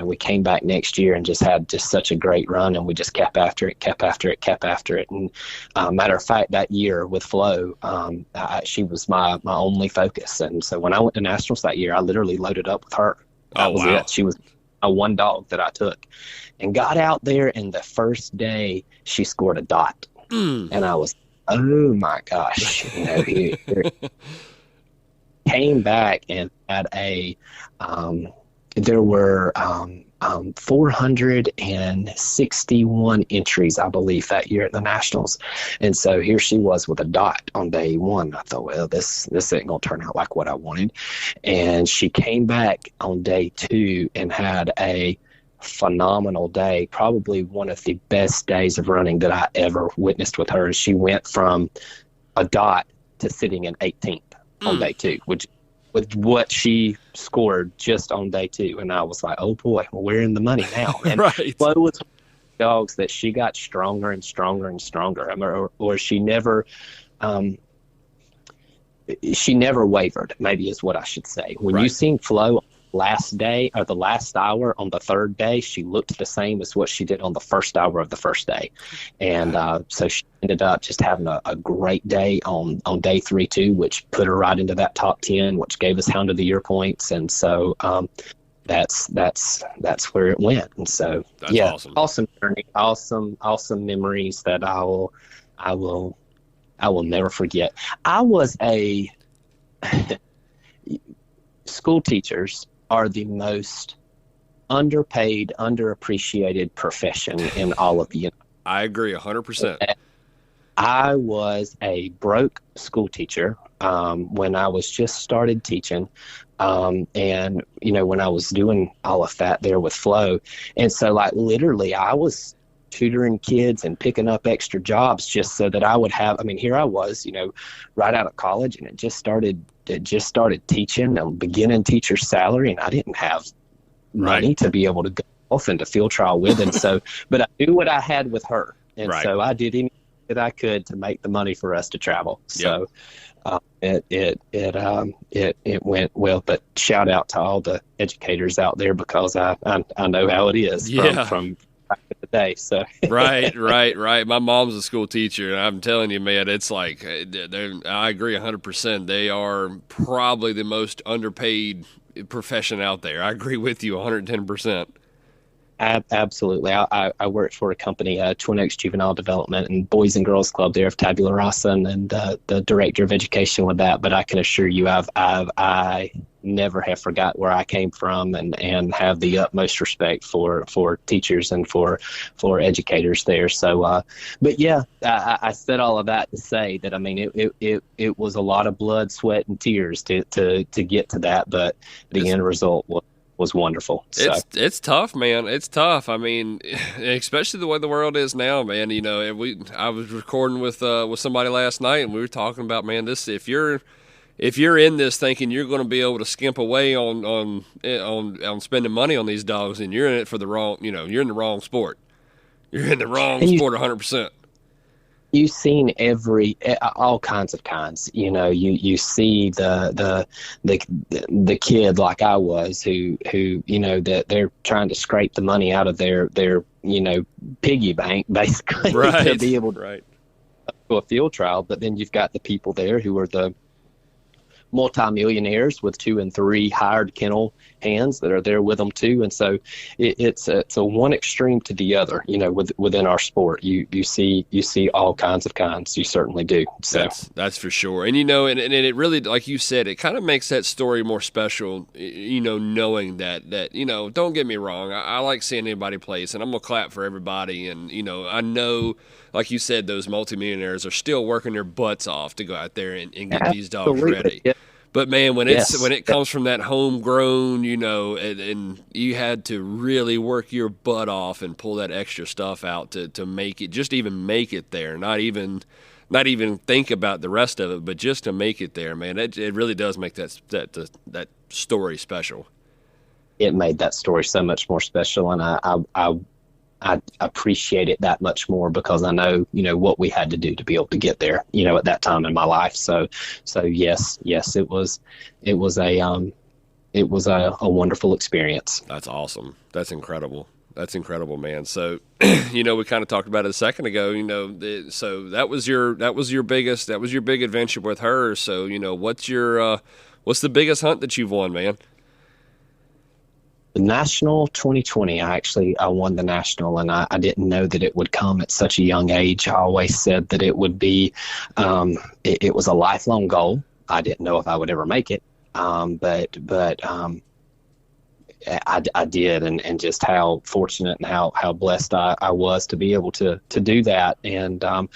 S4: we came back next year and just had such a great run, and we just kept after it. And matter of fact, that year with Flo, she was my only focus, and so when I went to Nationals that year, I literally loaded up with her. That was it. She was a one dog that I took, and got out there, and the first day she scored a dot. And I was, oh my gosh, he came back and had there were 461 entries, I believe, that year at the Nationals. And so here she was with a dot on day one. I thought, well, this ain't going to turn out like what I wanted. And she came back on day 2 and had a phenomenal day, probably one of the best days of running that I ever witnessed with her. She went from a dot to sitting in 18th on day 2, which with what she scored just on day 2. And I was like, oh boy, well, we're in the money now. And
S1: Right.
S4: Flo was dogs that she got stronger and stronger and stronger. I mean, or she never wavered, maybe is what I should say. When
S1: Right.
S4: you seen Flo last day or the last hour on the third day, she looked the same as what she did on the first hour of the first day. And so she ended up just having a great day on day 3 too, which put her right into that top 10, which gave us Hound of the Year points. And so that's where it went. And so
S1: That's
S4: yeah,
S1: awesome.
S4: awesome journey, awesome memories that I will never forget. I was school teachers are the most underpaid, underappreciated profession in all of the United States.
S1: I agree 100%.
S4: I was a broke school teacher when I was just started teaching. And, when I was doing all of that there with Flo. And so like literally I was tutoring kids and picking up extra jobs just so that I would have, here I was, right out of college, and it just started teaching, a beginning teacher's salary, and I didn't have money to be able to go off into field trial with. And so, but I knew what I had with her. And so I did anything that I could to make the money for us to travel. So it went well, but shout out to all the educators out there, because I know how it is from back in the day. So right. My mom's a school teacher, and I'm telling you, man, it's like, I agree 100%. They are probably the most underpaid profession out there. I agree with you 110%. Absolutely. I worked for a company, Twin Oaks Juvenile Development and Boys and Girls Club there of Tabula Rasa, and the director of education with that. But I can assure you, I never have forgot where I came from, and have the utmost respect for teachers and for educators there. So, but yeah, I said all of that to say that, it was a lot of blood, sweat, and tears to get to that, but the end result was wonderful. So.
S1: It's tough, man. It's tough. Especially the way the world is now, man. I was recording with somebody last night, and we were talking about, man, this, if you're in this thinking you're going to be able to skimp away on spending money on these dogs, and you're in it for the wrong, you're in the wrong sport. You're in the wrong sport 100%.
S4: You've seen all kinds of kinds. You see the kid like I was, who that they're trying to scrape the money out of their piggy bank, basically, to be able to do a field trial. But then you've got the people there who are the multimillionaires with 2 and 3 hired kennel hands that are there with them too. And so it's a one extreme to the other, within our sport. You see all kinds of kinds. You certainly do. So
S1: that's for sure. And and it really, like you said, it kind of makes that story more special, knowing that don't get me wrong, I like seeing anybody place, and I'm gonna clap for everybody. And I know, like you said, those multimillionaires are still working their butts off to go out there and get these dogs ready. Yeah. But man, when it comes from that homegrown, and you had to really work your butt off and pull that extra stuff out to make it, just even make it there, not even think about the rest of it, but just to make it there, man, it really does make that story special.
S4: It made that story so much more special, and I appreciate it that much more, because I know, what we had to do to be able to get there, at that time in my life. So yes, it was a wonderful experience.
S1: That's awesome. That's incredible. That's incredible, man. So, we kind of talked about it a second ago, so that was your big adventure with her. So, what's the biggest hunt that you've won, man?
S4: The National 2020, I won the National, and I didn't know that it would come at such a young age. I always said that it would be, it was a lifelong goal. I didn't know if I would ever make it, but I did, and just how fortunate and how blessed I was to be able to do that. And I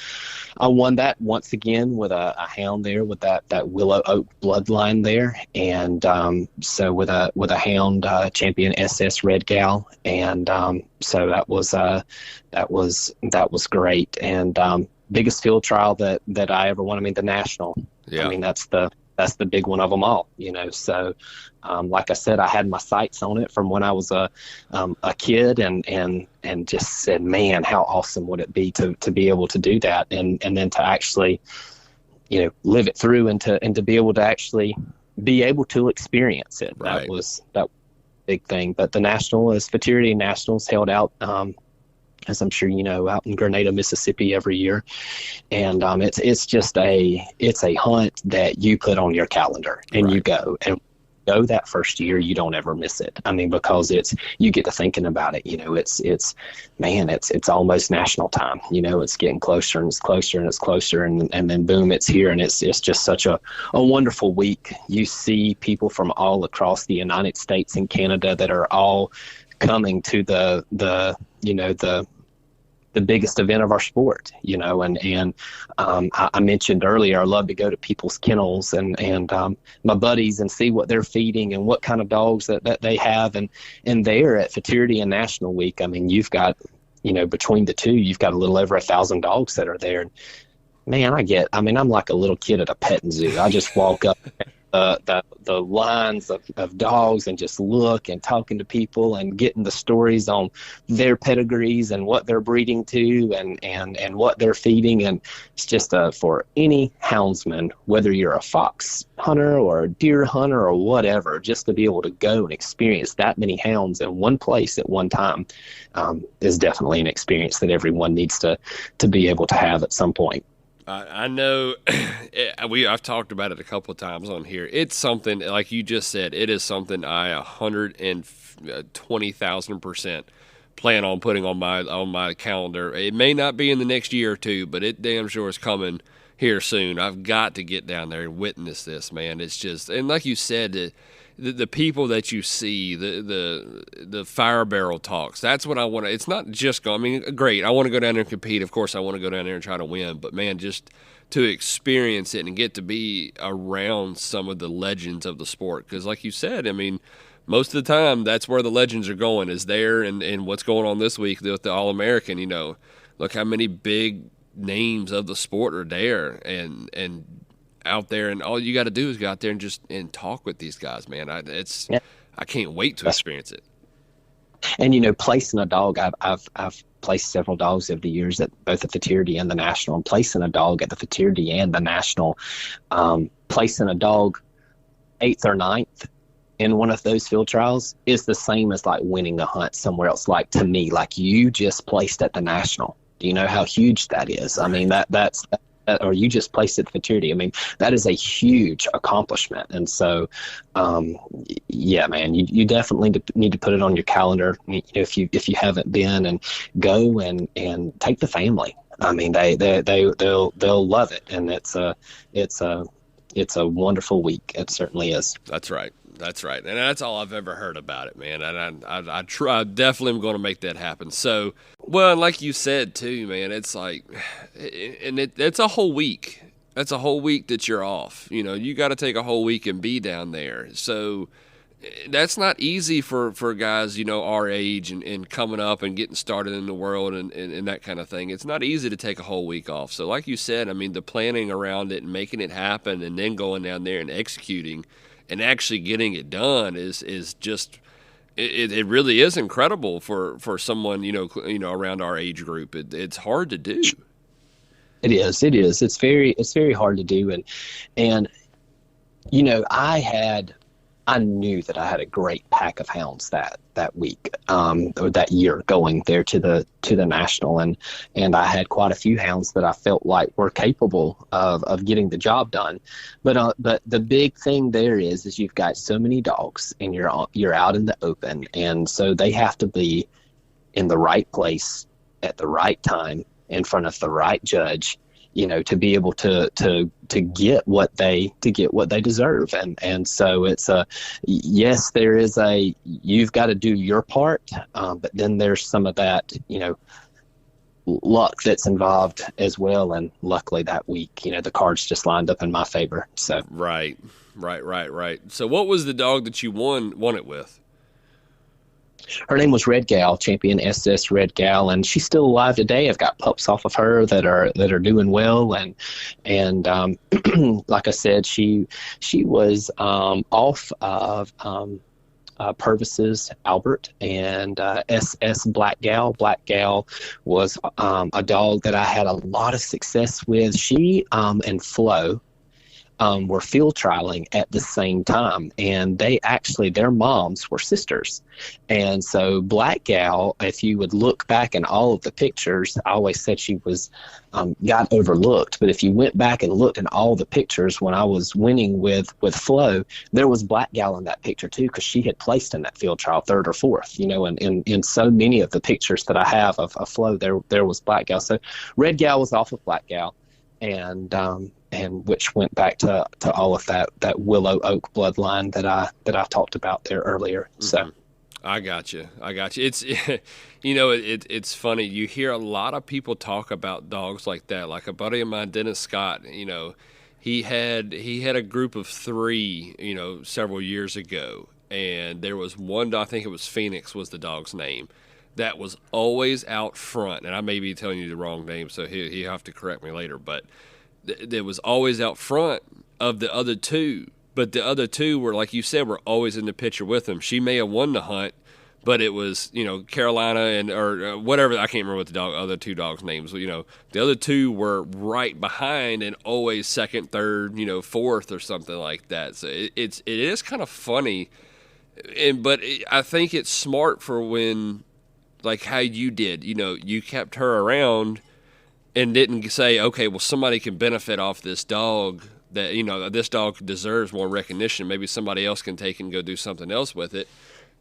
S4: won that once again with a hound there with that Willow Oak bloodline there, and so with a hound champion SS Red Gal, and so that was great, and biggest field trial that I ever won. I mean, the national.
S1: Yeah.
S4: I mean, that's the big one of them all, So, like I said, I had my sights on it from when I was a kid, and just said, man, how awesome would it be to be able to do that, and then to actually, live it through, and to be able to actually be able to experience it.
S1: Right.
S4: That was a big thing. But the national is Futurity Nationals held out, as I'm sure you know, out in Grenada, Mississippi every year. And it's just a hunt that you put on your calendar and you go. And go that first year, you don't ever miss it. I mean, because you get to thinking about it, it's almost national time, it's getting closer and it's closer and it's closer. And then boom, it's here. And it's just such a wonderful week. You see people from all across the United States and Canada that are all coming to the biggest event of our sport, and I mentioned earlier, I love to go to people's kennels and my buddies and see what they're feeding and what kind of dogs that they have. And there at Futurity and National Week, I mean, you've got, between the two, you've got a little over 1,000 dogs that are there. And man, I'm like a little kid at a petting zoo. I just walk up the lines of dogs and just look and talking to people and getting the stories on their pedigrees and what they're breeding to and what they're feeding. And it's just for any houndsman, whether you're a fox hunter or a deer hunter or whatever, just to be able to go and experience that many hounds in one place at one time is definitely an experience that everyone needs to be able to have at some point.
S1: I know I've talked about it a couple of times on here. It's something, like you just said, it is something I 120,000% plan on putting on my calendar. It may not be in the next year or two, but it damn sure is coming here soon. I've got to get down there and witness this, man. It's just, and like you said, the people that you see, the fire barrel talks, that's what I want to, it's not just I mean, great, I want to go down there and compete. Of course, I want to go down there and try to win, but man, just to experience it and get to be around some of the legends of the sport. Because like you said, I mean, most of the time, that's where the legends are going, is there, and what's going on this week with the All-American, look how many big names of the sport are there, and out there, and all you got to do is go out there and talk with these guys, man. I can't wait to experience it.
S4: And placing a dog, I've placed several dogs over the years at both the Futurity and the National. And placing a dog at the Futurity and the National, placing a dog 8th or 9th in one of those field trials is the same as like winning a hunt somewhere else. Like, to me, like, you just placed at the National. Do you know how huge that is? I mean, that's or you just placed at the Futurity. I mean, that is a huge accomplishment. And so, yeah, man, you definitely need to put it on your calendar. If you haven't been, and go and take the family. I mean, they'll love it. And it's a wonderful week. It certainly is.
S1: That's right. And that's all I've ever heard about it, man. And I definitely am going to make that happen. So, well, and like you said too, man, it's like, and it's a whole week. That's a whole week that you're off. You got to take a whole week and be down there. So that's not easy for guys, our age and coming up and getting started in the world and that kind of thing. It's not easy to take a whole week off. So like you said, I mean, the planning around it and making it happen and then going down there and executing and actually getting it done is just, it really is incredible for someone, around our age group. It's hard to do.
S4: It is. It's very hard to do. And I knew that I had a great pack of hounds that week, or that year, going there to the National, and I had quite a few hounds that I felt like were capable of getting the job done. But the big thing there is you've got so many dogs, and you're out in the open, and so they have to be in the right place at the right time in front of the right judge. to be able to get what they deserve. And so it's yes, there is you've got to do your part, but then there's some of that, luck that's involved as well. And luckily that week, the cards just lined up in my favor. So
S1: Right. So what was the dog that you won it with?
S4: Her name was Red Gal, champion SS Red Gal, and she's still alive today. I've got pups off of her that are doing well, and like I said, she was off of Purvis's Albert and SS Black Gal. Black Gal was a dog that I had a lot of success with. She and Flo were field trialing at the same time, and their moms were sisters. And so Black Gal, if you would look back in all of the pictures, I always said she was got overlooked, but if you went back and looked in all the pictures when I was winning with Flo, there was Black Gal in that picture too, because she had placed in that field trial 3rd or 4th, and in so many of the pictures that I have of Flo, there was Black Gal. So Red Gal was off of Black Gal, and which went back to all of that Willow Oak bloodline that I talked about there earlier.
S1: Mm-hmm.
S4: So
S1: I got you. It's it's funny. You hear a lot of people talk about dogs like that. Like a buddy of mine, Dennis Scott. He had a group of 3. Several years ago, and there was one. I think it was Phoenix was the dog's name. That was always out front, and I may be telling you the wrong name, so he'll have to correct me later. But that was always out front of the other 2. But the other 2 were, like you said, were always in the picture with him. She may have won the hunt, but it was, Carolina or whatever. I can't remember what the other 2 dogs' names. The other 2 were right behind and always 2nd, 3rd, 4th or something like that. So it is kind of funny, but I think it's smart for when, like how you did. You kept her around and didn't say, okay, well, somebody can benefit off this dog. That this dog deserves more recognition. Maybe somebody else can take and go do something else with it,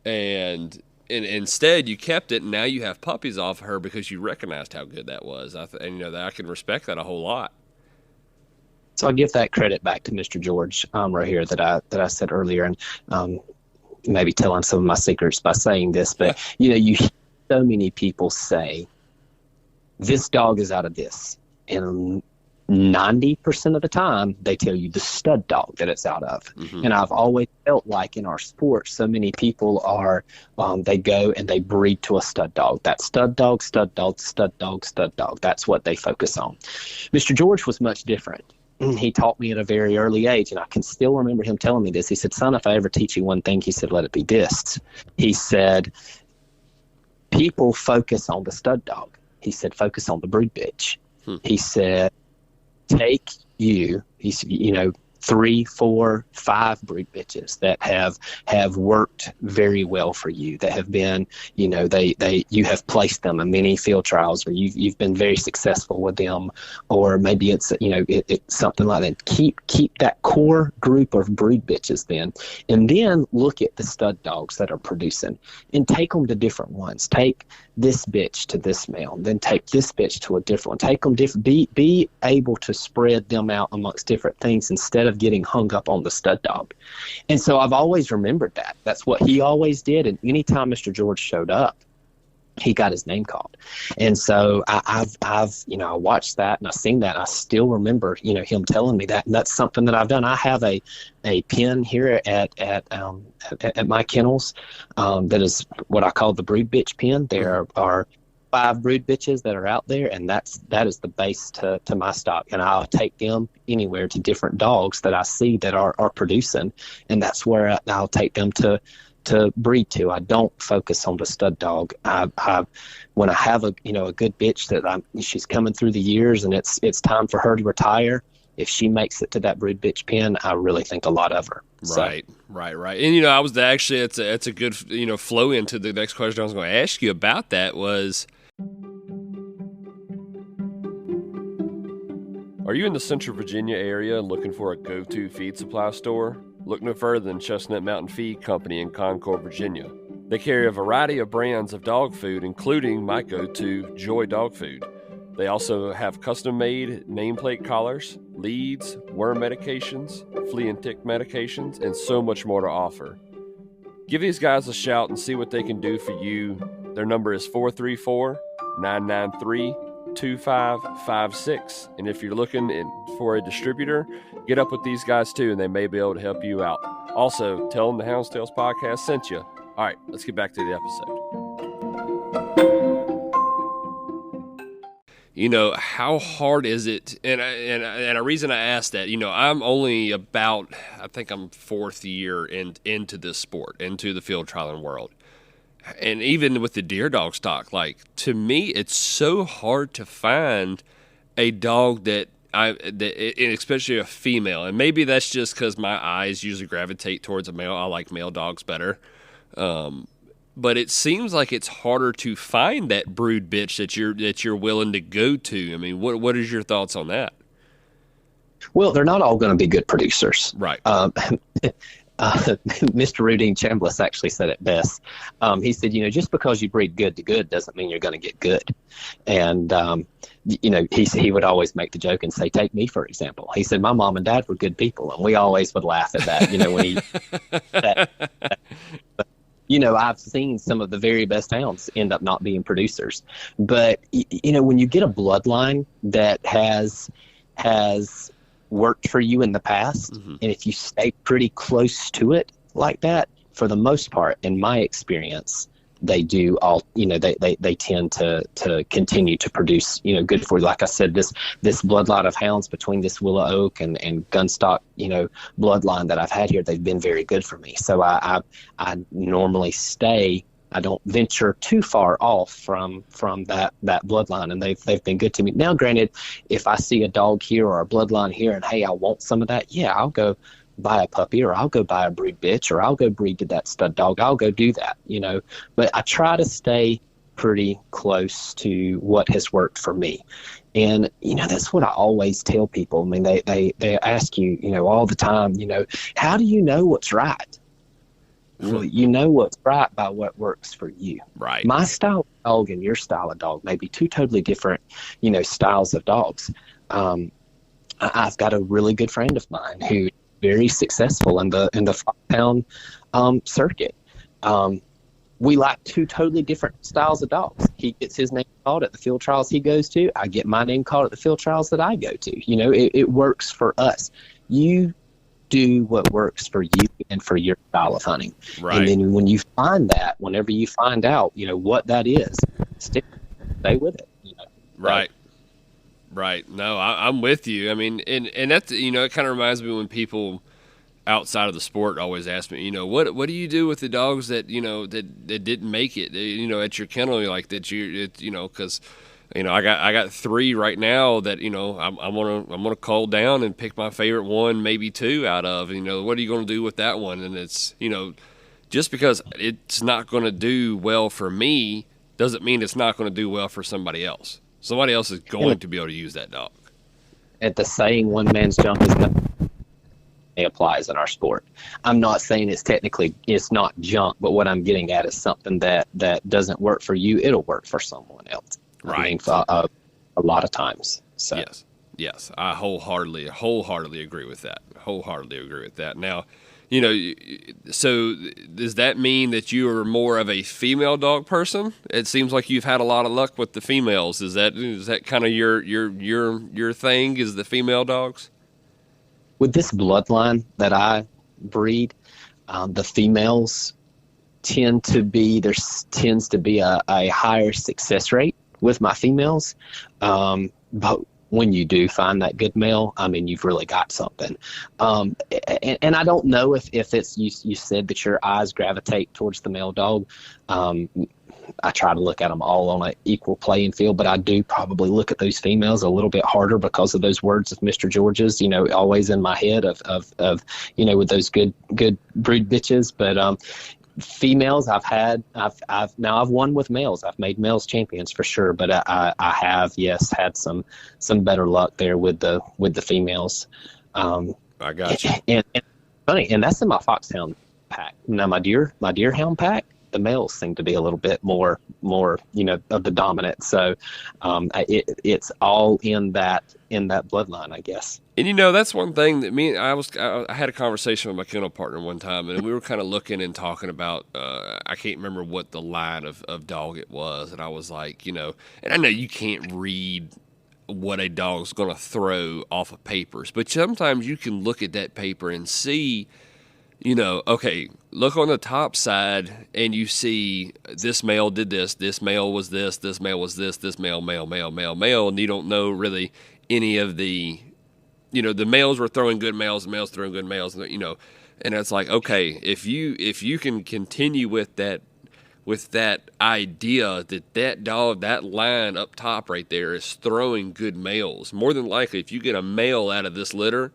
S1: and instead you kept it, and now you have puppies off of her because you recognized how good that was. I can respect that a whole lot.
S4: So I'll give that credit back to Mr. George right here that I said earlier, and maybe telling some of my secrets by saying this, but you hear so many people say this dog is out of this, and 90% of the time they tell you the stud dog that it's out of. Mm-hmm. And I've always felt like in our sport, so many people are they go and they breed to a stud dog. That stud dog, stud dog, stud dog, stud dog. That's what they focus on. Mr. George was much different. He taught me at a very early age, and I can still remember him telling me this. He said, son, if I ever teach you one thing, he said, let it be this. He said, people focus on the stud dog. He said, focus on the brood bitch. He said, take you 3, 4, 5 brood bitches that have worked very well for you, that have been, you have placed them in many field trials, or you've been very successful with them, or maybe it's, it's something like that. Keep that core group of brood bitches then, and then look at the stud dogs that are producing and take them to different ones. Take this bitch to this male, then take this bitch to a different one. Take them different. Be able to spread them out amongst different things instead of getting hung up on the stud dog. And so I've always remembered that. That's what he always did. And anytime Mr. George showed up, he got his name called. And so I've I watched that and I've seen that. I still remember, him telling me that. And that's something that I've done. I have a pen here at my kennels that is what I call the brood bitch pen. There are 5 brood bitches that are out there, and that is the base to my stock. And I'll take them anywhere to different dogs that I see that are producing, and that's where I'll take them to breed to. I don't focus on the stud dog. When I have a good bitch that she's coming through the years and it's time for her to retire, if she makes it to that brood bitch pen, I really think a lot of her.
S1: Right. And I was actually it's a good flow into the next question I was going to ask you about. That was, are you in the Central Virginia area and looking for a go-to feed supply store? Look no further than Chestnut Mountain Feed Company in Concord, Virginia. They carry a variety of brands of dog food, including my go-to, Joy Dog Food. They also have custom-made nameplate collars, leads, worm medications, flea and tick medications, and so much more to offer. Give these guys a shout and see what they can do for you. Their number is 434-993-2556. And if you're looking for a distributor, get up with these guys too, and they may be able to help you out. Also, tell them the Hounds Tales podcast sent you. All right, let's get back to the episode. You know, how hard is it? And a reason I asked that, you know, I'm only about, I think I'm fourth year into this sport, into the field trialing world. And even with the deer dog stock, like, to me, it's so hard to find a dog that especially a female. And maybe that's just because my eyes usually gravitate towards a male. I like male dogs better. But it seems like it's harder to find that brood bitch that you're willing to go to. I mean, what is your thoughts on that?
S4: Well, they're not all going to be good producers.
S1: Right.
S4: Mr. Rudine Chambliss actually said it best. He said, you know, just because you breed good to good doesn't mean you're going to get good. And, you know, he would always make the joke and say, take me, for example. He said, my mom and dad were good people. And we always would laugh at that, you know, when he you know, I've seen some of the very best hounds end up not being producers. But, you know, when you get a bloodline that has worked for you in the past, and if you stay pretty close to it like that, for the most part, in my experience, they do all, you know, they tend to continue to produce, you know, good for, like I said, this bloodline of hounds between this Willow Oak and Gunstock, you know, bloodline that I've had here, they've been very good for me. So I normally stay, I don't venture too far off from that bloodline, and they've been good to me. Now, granted, if I see a dog here or a bloodline here and, hey, I want some of that, yeah, I'll go buy a puppy, or I'll go buy a brood bitch, or I'll go breed to that stud dog. I'll go do that, you know. But I try to stay pretty close to what has worked for me. And, you know, that's what I always tell people. I mean, they ask you, you know, all the time, you know, how do you know what's right? Well, you know what's right by what works for you.
S1: Right.
S4: My style of dog and your style of dog may be two totally different, you know, styles of dogs. I've got a really good friend of mine who very successful in the 5-pound circuit. We like two totally different styles of dogs. He gets his name called at the field trials he goes to. I get my name called at the field trials that I go to. You know, it works for us. You do what works for you and for your style of hunting.
S1: Right.
S4: And then when you find that, whenever you find out, you know, what that is, stay with it. You know?
S1: Right. Right. No, I'm with you. I mean, and that's, you know, it kind of reminds me when people outside of the sport always ask me, you know, what do you do with the dogs that, you know, that didn't make it, you know, at your kennel, like that you know, because, you know, I got 3 right now that, you know, I'm gonna call down and pick my favorite one, maybe 2 out of, you know, what are you going to do with that one? And it's, you know, just because it's not going to do well for me doesn't mean it's not going to do well for somebody else. Somebody else is going to be able to use that dog.
S4: At the saying, one man's junk is nothing, it applies in our sport. I'm not saying it's not junk, but what I'm getting at is something that doesn't work for you, it'll work for someone else.
S1: Right.
S4: I mean, a lot of times. So.
S1: Yes. I wholeheartedly agree with that. Now, you know, so does that mean that you are more of a female dog person? It seems like you've had a lot of luck with the females. Is that kind of your thing, is the female dogs?
S4: With this bloodline that I breed, the females tends to be a higher success rate with my females. But when you do find that good male, I mean, you've really got something. And I don't know if it's, you said that your eyes gravitate towards the male dog. I try to look at them all on an equal playing field, but I do probably look at those females a little bit harder because of those words of Mr. George's, you know, always in my head of you know, with those good brood bitches. But females I've won with males. I've made males champions for sure, but I have, yes, had some better luck there with the females.
S1: I got you.
S4: And funny, and that's in my foxhound pack. Now my deer hound pack, the males seem to be a little bit more of the dominant. So it's all in that bloodline, I guess.
S1: And that's one thing that I had a conversation with my kennel partner one time, and we were kind of looking and talking about, I can't remember what the line of dog it was. And I was like, and I know you can't read what a dog's going to throw off of papers, but sometimes you can look at that paper and see, okay, look on the top side and you see this male did this male was this male was this male, and you don't know really any of the, the males were throwing good males, the males throwing good males, and it's like, okay, if you can continue with that idea that dog, that line up top right there is throwing good males, more than likely, if you get a male out of this litter,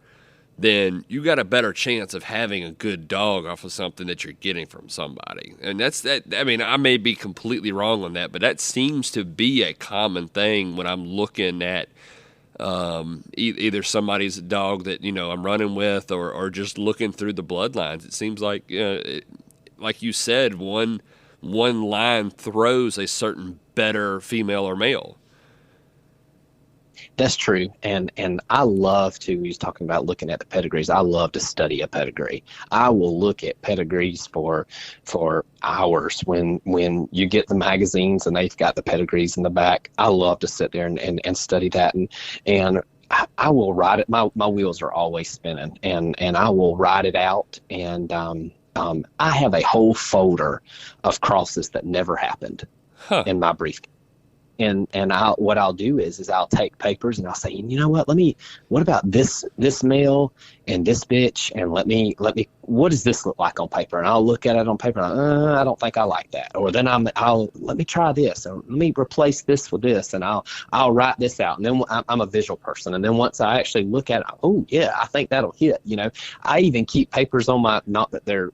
S1: then you got a better chance of having a good dog off of something that you're getting from somebody. And that's that. I mean, I may be completely wrong on that, but that seems to be a common thing when I'm looking at either somebody's dog that, I'm running with or just looking through the bloodlines. It seems like, like you said, one line throws a certain better female or male.
S4: That's true. And I love to, we was talking about looking at the pedigrees. I love to study a pedigree. I will look at pedigrees for hours when you get the magazines and they've got the pedigrees in the back. I love to sit there and study that. And I will write it. My wheels are always spinning and I will write it out. And I have a whole folder of crosses that never happened in my briefcase. And what I'll do is I'll take papers and I'll say, you know what, what about this male and this bitch, and let me, what does this look like on paper? And I'll look at it on paper and I don't think I like that. Or then let me try this, or let me replace this with this, and I'll write this out. And then I'm a visual person. And then once I actually look at it, oh yeah, I think that'll hit. I even keep papers on my, not that they're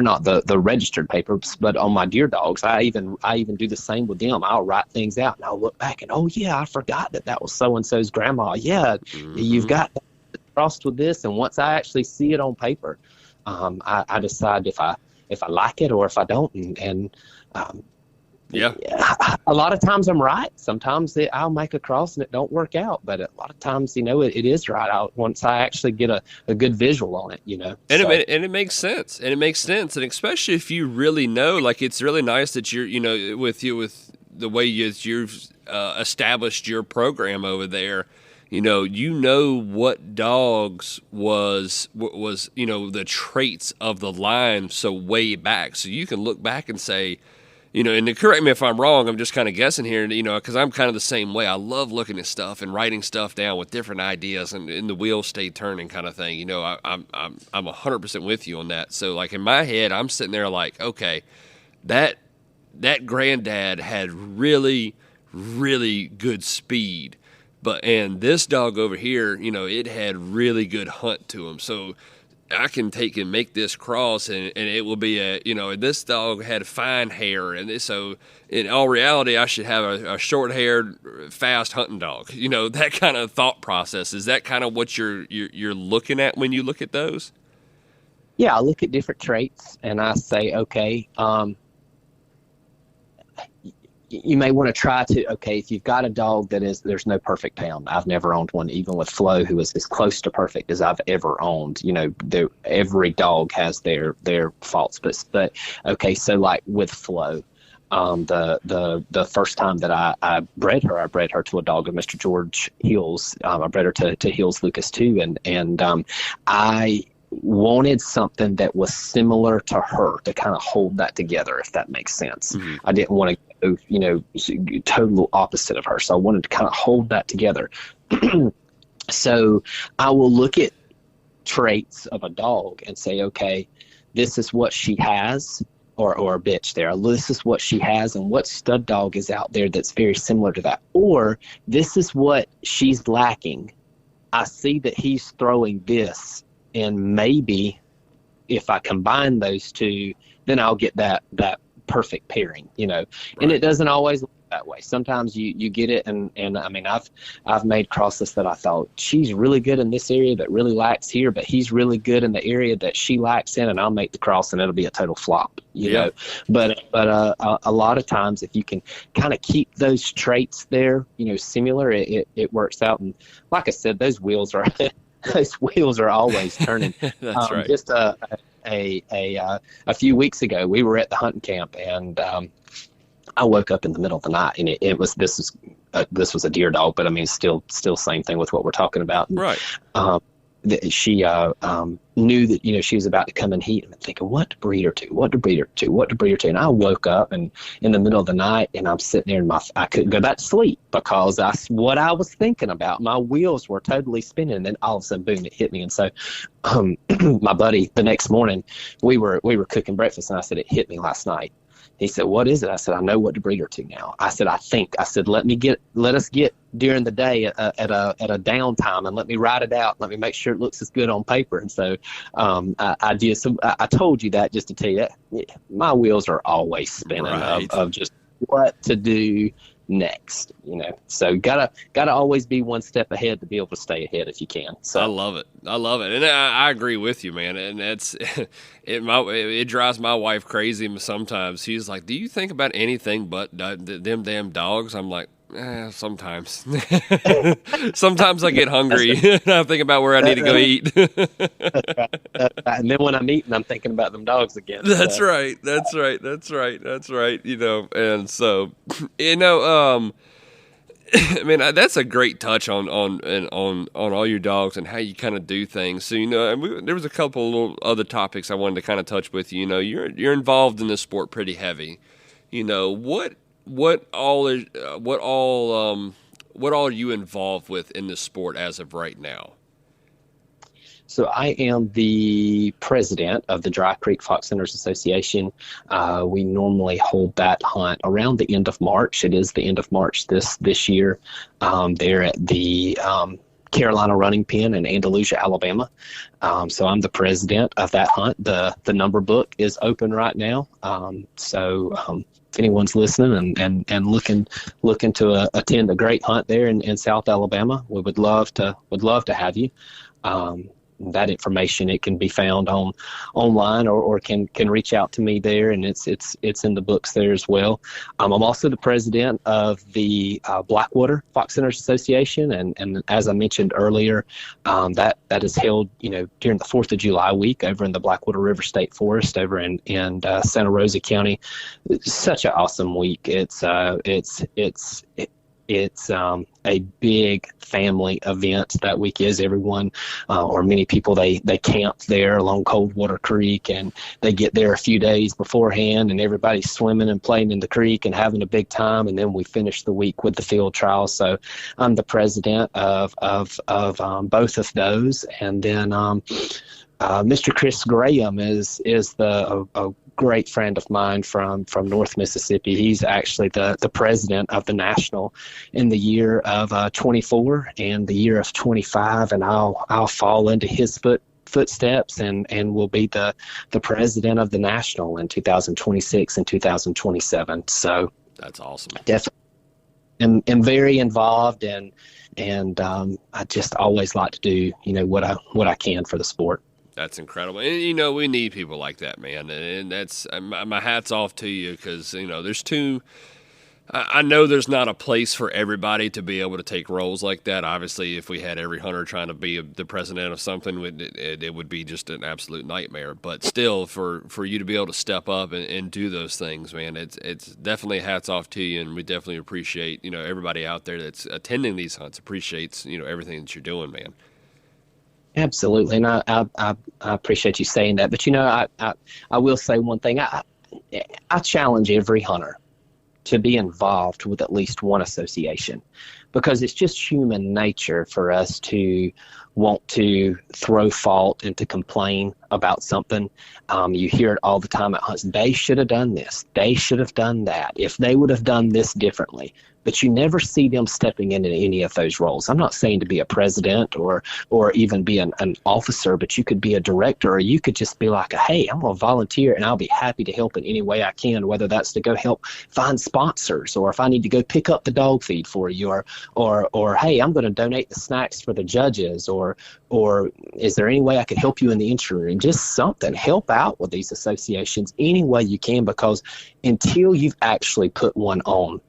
S4: not the registered papers, but on my deer dogs, I even do the same with them. I'll write things out and I'll look back and, oh yeah, I forgot that was so-and-so's grandma. Yeah, you've got that crossed with this. And once I actually see it on paper, I decide if I like it or if I don't. Yeah. A lot of times I'm right. Sometimes I'll make a cross and it don't work out. But a lot of times, it is right once I actually get a good visual on it, And
S1: it makes sense. And it makes sense. And especially if you really know, like, it's really nice that you're, with the way you've established your program over there, what dogs was the traits of the line so way back. So you can look back and say, and correct me if I'm wrong, I'm just kind of guessing here, because I'm kind of the same way. I love looking at stuff and writing stuff down with different ideas and the wheels stay turning kind of thing. I'm 100% with you on that. So, like, in my head, I'm sitting there like, okay, that granddad had really, really good speed. And this dog over here, it had really good hunt to him. So I can take and make this cross and it will be this dog had fine hair. And so in all reality, I should have a short-haired, fast hunting dog. That kind of thought process. Is that kind of what you're looking at when you look at those?
S4: Yeah, I look at different traits and I say, okay, you may want to try to, if you've got a dog there's no perfect hound. I've never owned one, even with Flo, who is as close to perfect as I've ever owned. Every dog has their faults, but okay, so like with Flo, the first time that I bred her to a dog of Mr. George Hills. I bred her to Hills Lucas too, and I wanted something that was similar to her to kind of hold that together, if that makes sense. Mm-hmm. I didn't want to go, total opposite of her. So I wanted to kind of hold that together. So I will look at traits of a dog and say, okay, this is what she has, or a bitch there. This is what she has, and what stud dog is out there that's very similar to that. Or this is what she's lacking. I see that he's throwing this, and maybe if I combine those two, then I'll get that perfect pairing, Right. And it doesn't always look that way. Sometimes you get it, and I mean, I've made crosses that I thought she's really good in this area but really lacks here, but he's really good in the area that she lacks in, and I'll make the cross and it'll be a total flop, you know. But a lot of times if you can kind of keep those traits there, you know, similar, it works out. And like I said, those wheels are always turning.
S1: That's right.
S4: Just a few weeks ago, we were at the hunting camp, and I woke up in the middle of the night, and this was a deer dog, but I mean, still same thing with what we're talking about. And,
S1: Right.
S4: She knew that, you know, she was about to come in heat, and I'm thinking, what to breed her to? And I woke up and in the middle of the night, and I'm sitting there, and I couldn't go back to sleep because what I was thinking about, my wheels were totally spinning, and then all of a sudden, boom, it hit me. And so my buddy, the next morning, we were cooking breakfast, and I said, it hit me last night. He said, what is it? I said, I know what to breed her to now. I said, let us get during the day at a downtime, and let me write it out. Let me make sure it looks as good on paper. And so I told you that just to tell you that my wheels are always spinning of just what to do next, you know. So gotta always be one step ahead to be able to stay ahead if you can. So
S1: I love it, and I agree with you, man. And that's it drives my wife crazy sometimes. She's like, do you think about anything but them damn dogs? I'm like, sometimes. Sometimes I get hungry and I think about where I need to go eat.
S4: And then when I'm eating, I'm thinking about them dogs again.
S1: That's right. You know, and so, you know, I mean, that's a great touch on all your dogs and how you kind of do things. So, you know, and there was a couple of little other topics I wanted to kind of touch with you. You know, you're involved in this sport pretty heavy. You know, what all are you involved with in this sport as of right now?
S4: So I am the president of the Dry Creek Fox Hunters Association. We normally hold that hunt around the end of March. It is the end of March this year. They're at the Carolina Running Pen in Andalusia, Alabama. So I'm the president of that hunt. The number book is open right now. If anyone's listening and looking to attend a great hunt there in South Alabama, we would love to have you. That information, it can be found online or can reach out to me there, and it's in the books there as well. I'm also the president of the Blackwater Fox Hunters Association, and as I mentioned earlier, that is held, you know, during the 4th of July week over in the Blackwater River State Forest over in Santa Rosa County. It's such an awesome week. It's a big family event that week. Is everyone or many people, they camp there along Coldwater Creek, and they get there a few days beforehand, and everybody's swimming and playing in the creek and having a big time, and then we finish the week with the field trials. So I'm the president of both of those, and then Mr. Chris Graham is a great friend of mine from North Mississippi. He's actually the president of the National in the year of 24 and the year of 25, and I'll fall into his footsteps and will be the president of the National in 2026 and 2027. So
S1: that's awesome.
S4: Definitely, and very involved, and I just always like to do, you know, what I can for the sport.
S1: That's incredible. And, you know, we need people like that, man. And that's my hat's off to you, because, you know, I know there's not a place for everybody to be able to take roles like that. Obviously, if we had every hunter trying to be the president of something, it would be just an absolute nightmare. But still, for you to be able to step up and do those things, man, it's definitely hats off to you. And we definitely appreciate, you know, everybody out there that's attending these hunts appreciates, you know, everything that you're doing, man.
S4: Absolutely, and I appreciate you saying that. But, you know, I will say one thing. I challenge every hunter to be involved with at least one association, because it's just human nature for us to want to throw fault and to complain about something. You hear it all the time at hunts. They should have done this. They should have done that. If they would have done this differently. but you never see them stepping into any of those roles. I'm not saying to be a president or even be an officer, but you could be a director, or you could just be like, hey, I'm going to volunteer and I'll be happy to help in any way I can, whether that's to go help find sponsors, or if I need to go pick up the dog feed for you, or hey, I'm going to donate the snacks for the judges, or is there any way I could help you in the entry room? Just something. Help out with these associations any way you can, because until you've actually put one on,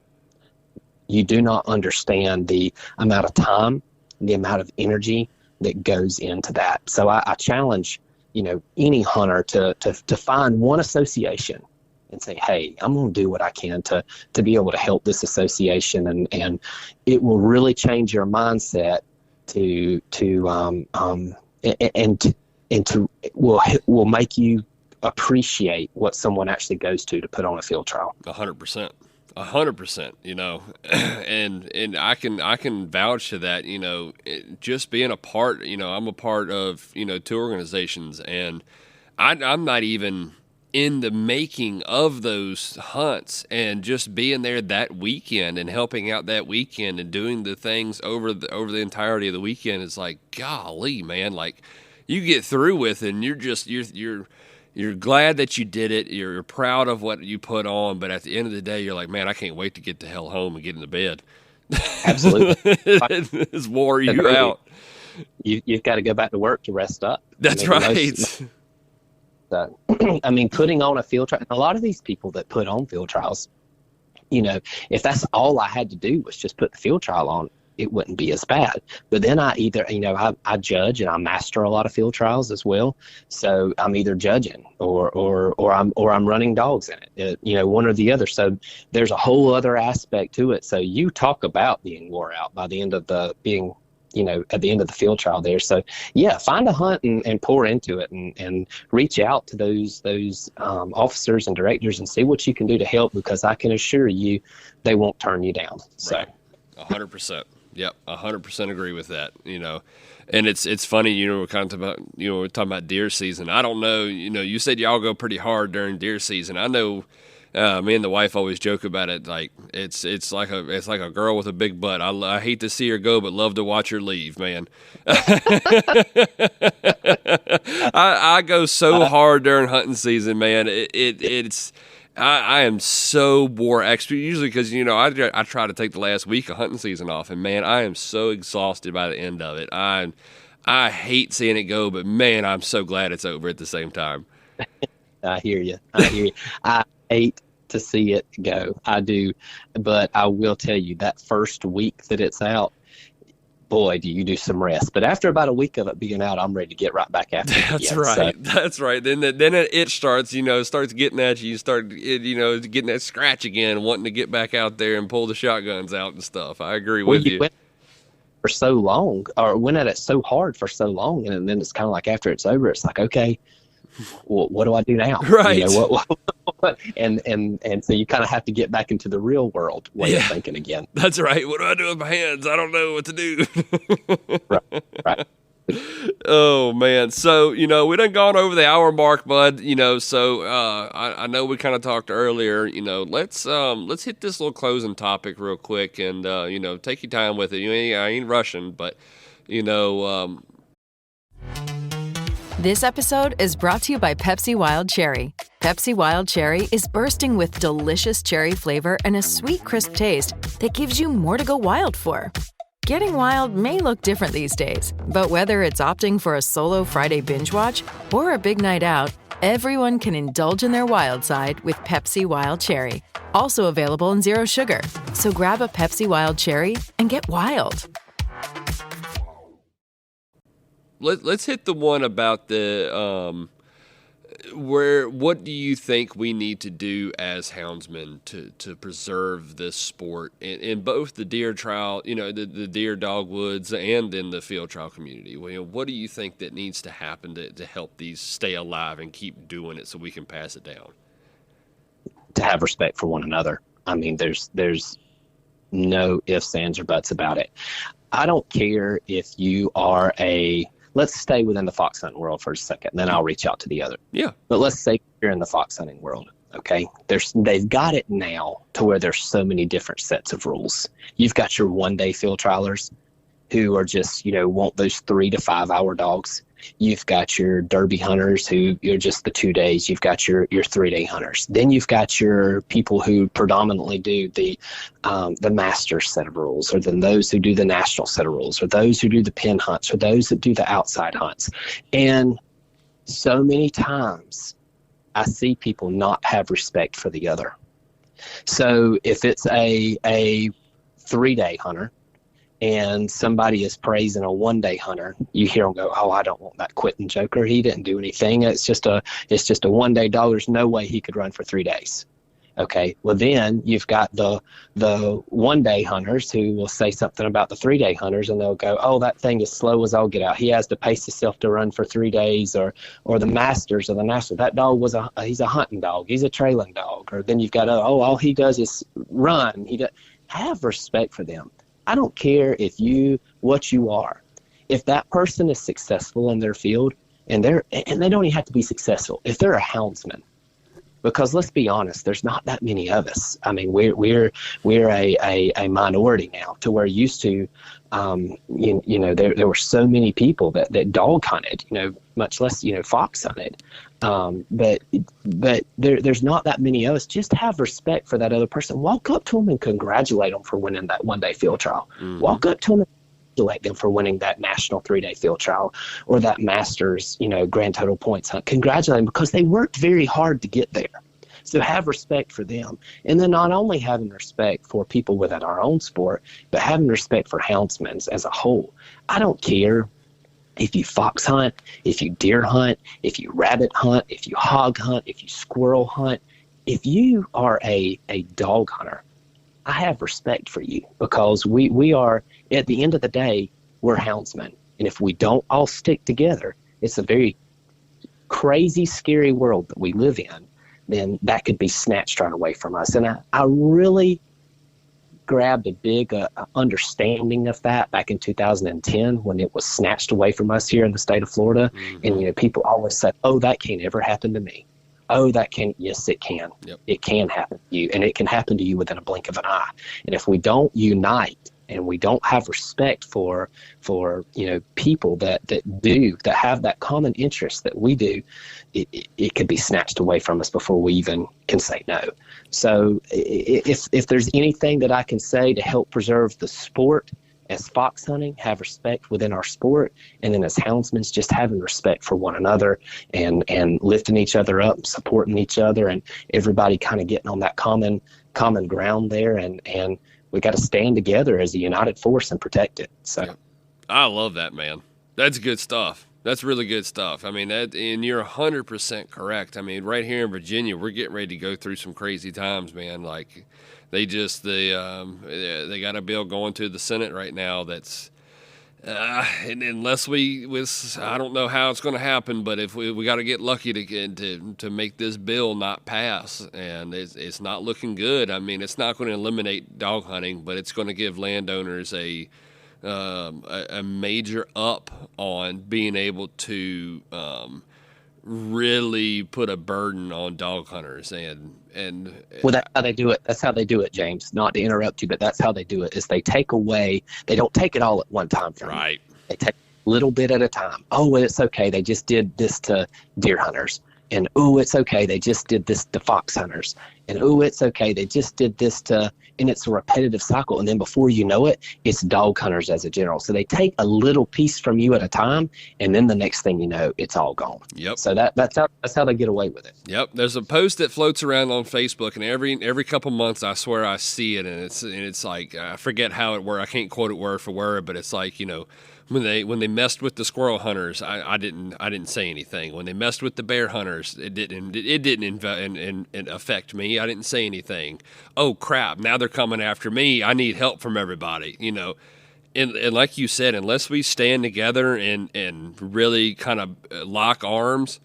S4: you do not understand the amount of time, the amount of energy that goes into that. So I challenge, any hunter to find one association and say, hey, I'm going to do what I can to be able to help this association, and it will really change your mindset will make you appreciate what someone actually goes to put on a field trial.
S1: 100%. 100%, and I can vouch to that, just being a part, I'm a part of, two organizations, and I'm not even in the making of those hunts, and just being there that weekend and helping out that weekend and doing the things over the entirety of the weekend is like, golly, man, like you get through with it and you're glad that you did it. You're proud of what you put on, but at the end of the day, you're like, man, I can't wait to get the hell home and get into bed.
S4: Absolutely.
S1: It's wore you out.
S4: You've got to go back to work to rest up.
S1: That's right.
S4: Putting on a field trial, a lot of these people that put on field trials, if that's all I had to do was just put the field trial on, it wouldn't be as bad. But then I judge and I master a lot of field trials as well. So I'm either judging or I'm running dogs in it, one or the other. So there's a whole other aspect to it. So you talk about being wore out by the end of at the end of the field trial there. So yeah, find a hunt and pour into it and reach out to those officers and directors and see what you can do to help, because I can assure you they won't turn you down. So
S1: right. 100%. Yep, 100% agree with that. And it's funny. We're kind of we're talking about deer season. I don't know. You said y'all go pretty hard during deer season. I know. Me and the wife always joke about it. Like it's like a girl with a big butt. I hate to see her go, but love to watch her leave, man. I go so hard during hunting season, man. I am so more extra usually because, I try to take the last week of hunting season off, and man, I am so exhausted by the end of it. I hate seeing it go, but man, I'm so glad it's over at the same time.
S4: I hear you. I hate to see it go. I do, but I will tell you that first week that it's out, boy, do you do some rest. But after about a week of it being out, I'm ready to get right back after it.
S1: That's right. So. That's right. Then it starts, starts getting at you. You start, getting that scratch again, wanting to get back out there and pull the shotguns out and stuff. I agree with you.
S4: Went for so long, or went at it so hard for so long, and then it's kind of like after it's over, it's like, okay, well, what do I do now?
S1: Right.
S4: And so you kind of have to get back into the real world way of thinking again.
S1: That's right. What do I do with my hands? I don't know what to do.
S4: Right.
S1: Oh man. So, we done gone over the hour mark, bud, so, I know we kind of talked earlier, let's hit this little closing topic real quick and, take your time with it. I ain't rushing, but,
S5: This episode is brought to you by Pepsi Wild Cherry. Pepsi Wild Cherry is bursting with delicious cherry flavor and a sweet, crisp taste that gives you more to go wild for. Getting wild may look different these days, but whether it's opting for a solo Friday binge watch or a big night out, everyone can indulge in their wild side with Pepsi Wild Cherry. Also available in Zero Sugar. So grab a Pepsi Wild Cherry and get wild.
S1: Let's hit the one about the what do you think we need to do as houndsmen to preserve this sport in both the deer trial, the deer dogwoods and in the field trial community? What do you think that needs to happen to help these stay alive and keep doing it so we can pass it down?
S4: To have respect for one another. There's no ifs, ands, or buts about it. I don't care if you are let's stay within the fox hunting world for a second, then I'll reach out to the other.
S1: Yeah.
S4: But let's say you're in the fox hunting world. Okay, they've got it now to where there's so many different sets of rules. You've got your 1-day field trialers who are just, want those 3 to 5 hour dogs. You've got your derby hunters who are just the 2 days. You've got your 3-day hunters. Then you've got your people who predominantly do the master set of rules, or then those who do the national set of rules, or those who do the pin hunts, or those that do the outside hunts. And so many times I see people not have respect for the other. So if it's a 3-day hunter and somebody is praising a 1-day hunter, you hear them go, "Oh, I don't want that quitting joker. He didn't do anything. It's just a 1-day dog. There's no way he could run for 3 days." Okay, well then you've got the 1-day hunters who will say something about the 3-day hunters, and they'll go, "Oh, that thing is slow as all get out. He has to pace himself to run for 3 days," or the masters or the national. That dog he's a hunting dog. He's a trailing dog. Or then you've got, all he does is run. Have respect for them. I don't care what you are. If that person is successful in their field, and they don't even have to be successful. If they're a houndsman. Because let's be honest, there's not that many of us. I mean, we're a minority now, to where used to, there were so many people that dog hunted, much less, fox hunted. But there's not that many of us. Just have respect for that other person. Walk up to them and congratulate them for winning that 1-day field trial. Mm-hmm. Walk up to them and congratulate them for winning that national 3-day field trial, or that Masters, grand total points hunt. Congratulate them, because they worked very hard to get there. So have respect for them. And then not only having respect for people within our own sport, but having respect for houndsmen as a whole. I don't care if you fox hunt, if you deer hunt, if you rabbit hunt, if you hog hunt, if you squirrel hunt. If you are a dog hunter, I have respect for you, because we are, at the end of the day, we're houndsmen. And if we don't all stick together, it's a very crazy, scary world that we live in, then that could be snatched right away from us. And I really grabbed a big understanding of that back in 2010, when it was snatched away from us here in the state of Florida. Mm-hmm. And, people always say, "Oh, that can't ever happen to me." Oh, that can. Yes, it can. Yep. It can happen to you, and it can happen to you within a blink of an eye. And if we don't unite, and we don't have respect for people that have that common interest that we do, it could be snatched away from us before we even can say no. So if there's anything that I can say to help preserve the sport, as fox hunting, have respect within our sport, and then as houndsmen, just having respect for one another, and lifting each other up, supporting each other, and everybody kind of getting on that common ground there, and we got to stand together as a united force and protect it. So, yeah.
S1: I love that, man. That's good stuff. That's really good stuff. I mean, and you're 100% correct. I mean, right here in Virginia, we're getting ready to go through some crazy times, man. Like, they got a bill going to the Senate right now that's, and unless I don't know how it's going to happen, but if we got to get lucky to make this bill not pass, and it's not looking good. I mean, it's not going to eliminate dog hunting, but it's going to give landowners a major up on being able to really put a burden on dog hunters, and
S4: well, that's how they do it. That's how they do it, James. Not to interrupt you, but that's how they do it. Is they take away. They don't take it all at one time from
S1: right.
S4: You. They take a little bit at a time. Oh, well, it's okay. They just did this to deer hunters, and oh, it's okay. They just did this to fox hunters, and oh, it's okay. They just did this to. And it's a repetitive cycle. And then before you know it, it's dog hunters as a general. So they take a little piece from you at a time, and then the next thing you know, it's all gone.
S1: Yep.
S4: So that's how they get away with it.
S1: Yep. There's a post that floats around on Facebook, and every couple months I swear I see it, and it's like, I forget how it worked. I can't quote it word for word, but it's like, when they messed with the squirrel hunters, I didn't say anything. When they messed with the bear hunters, it didn't affect me. I didn't say anything. Oh crap! Now they're coming after me. I need help from everybody. And like you said, unless we stand together and really kind of lock arms,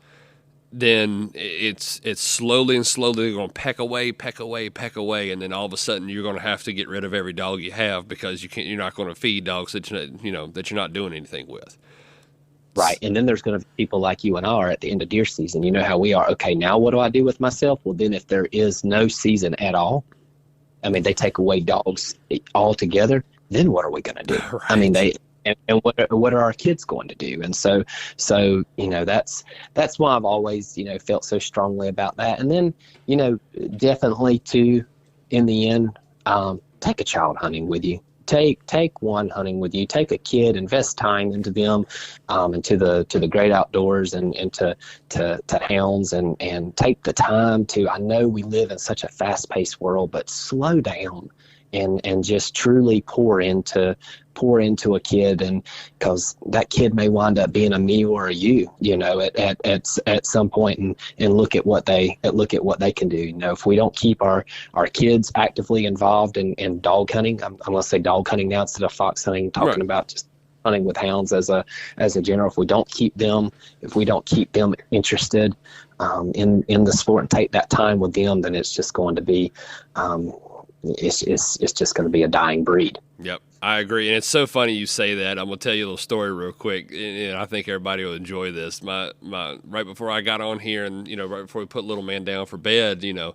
S1: then it's slowly going to peck away, and then all of a sudden you're going to have to get rid of every dog you have, because you're not going to feed dogs that you're not doing anything with.
S4: Right. Right. And then there's going to be people like you and I are at the end of deer season. You know how we are. Okay, now what do I do with myself? Well, then if there is no season at all, I mean, they take away dogs altogether, then what are we going to do?
S1: Right.
S4: I mean, and what are our kids going to do? And so, you know, that's why I've always, you know, felt so strongly about that. And then, you know, definitely too, in the end, take a child hunting with you. Take one hunting with you. Take a kid, invest time into them, into the great outdoors and to hounds, and take the time to. I know we live in such a fast-paced world, but slow down and just truly pour into a kid, and because that kid may wind up being a me or a you know, at some point, and look at what they can do. You know, if we don't keep our kids actively involved in dog hunting, I'm going to say dog hunting now instead of fox hunting, talking
S1: Right.
S4: about just hunting with hounds as a general. If we don't keep them interested in the sport and take that time with them, then it's just going to be it's just going to be a dying breed.
S1: Yep, I agree. And it's so funny you say that. I'm going to tell you a little story real quick, and I think everybody will enjoy this. My right before I got on here, and, you know, right before we put little man down for bed, you know,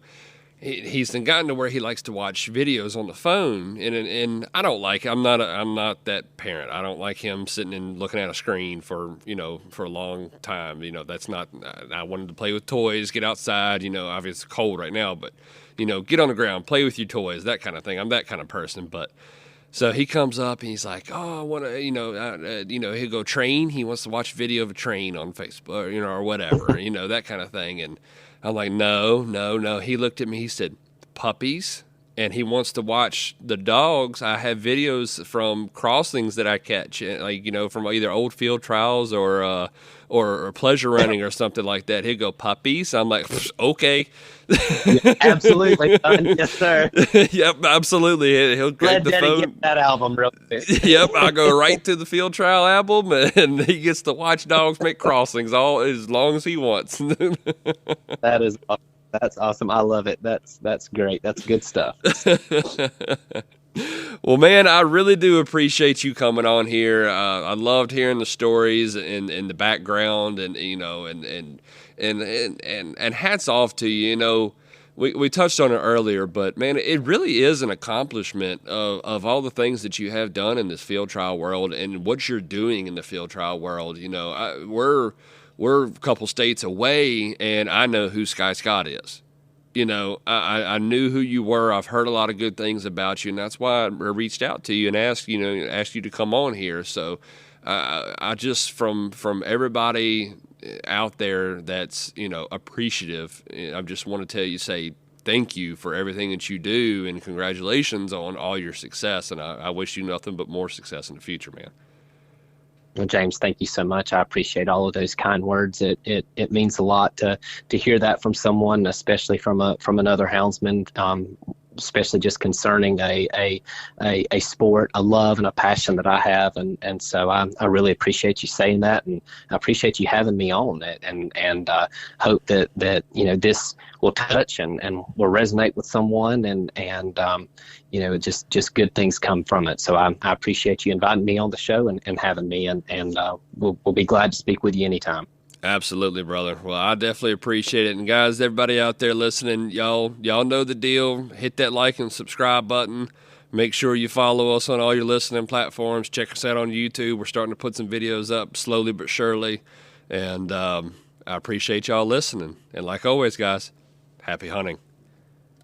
S1: he's gotten to where he likes to watch videos on the phone, and I don't like. I'm not that parent. I don't like him sitting and looking at a screen for a long time. You know, that's not. I wanted to play with toys, get outside. You know, obviously it's cold right now, but, you know, get on the ground, play with your toys, that kind of thing. I'm that kind of person. But so he comes up and he's like, oh, I want to, he'll go train. He wants to watch a video of a train on Facebook, or whatever, that kind of thing. And I'm like, no. He looked at me, he said, puppies. And he wants to watch the dogs. I have videos from crossings that I catch, from either old field trials or pleasure running or something like that. He'll go, puppies. I'm like, okay.
S4: Yeah, absolutely. Yes, sir.
S1: Yep, absolutely. He'll grab the phone.
S4: Get that album real quick.
S1: Yep, I go right to the field trial album, and he gets to watch dogs make crossings all as long as he wants.
S4: That is awesome. That's awesome. I love it. That's great. That's good stuff.
S1: Well, man, I really do appreciate you coming on here. I loved hearing the stories and the background, and and hats off to you. You know, we touched on it earlier, but man, it really is an accomplishment of all the things that you have done in this field trial world and what you're doing in the field trial world. You know, we're a couple states away, and I know who Sky Scott is. You know, I knew who you were. I've heard a lot of good things about you, and that's why I reached out to you and asked you to come on here. So I just, from everybody out there that's, appreciative, I just want to say thank you for everything that you do, and congratulations on all your success. And I wish you nothing but more success in the future, man.
S4: Well, James, thank you so much. I appreciate all of those kind words. It means a lot to hear that from someone, especially from another houndsman, especially just concerning a sport, a love and a passion that I have. And so I really appreciate you saying that, and I appreciate you having me on it, and hope that this will touch and will resonate with someone, and just good things come from it. So I appreciate you inviting me on the show and having me, and we'll be glad to speak with you anytime.
S1: Absolutely, brother. Well, I definitely appreciate it. And guys, everybody out there listening, y'all know the deal. Hit that like and subscribe button. Make sure you follow us on all your listening platforms. Check us out on YouTube. We're starting to put some videos up slowly but surely. And I appreciate y'all listening. And like always, guys, happy hunting.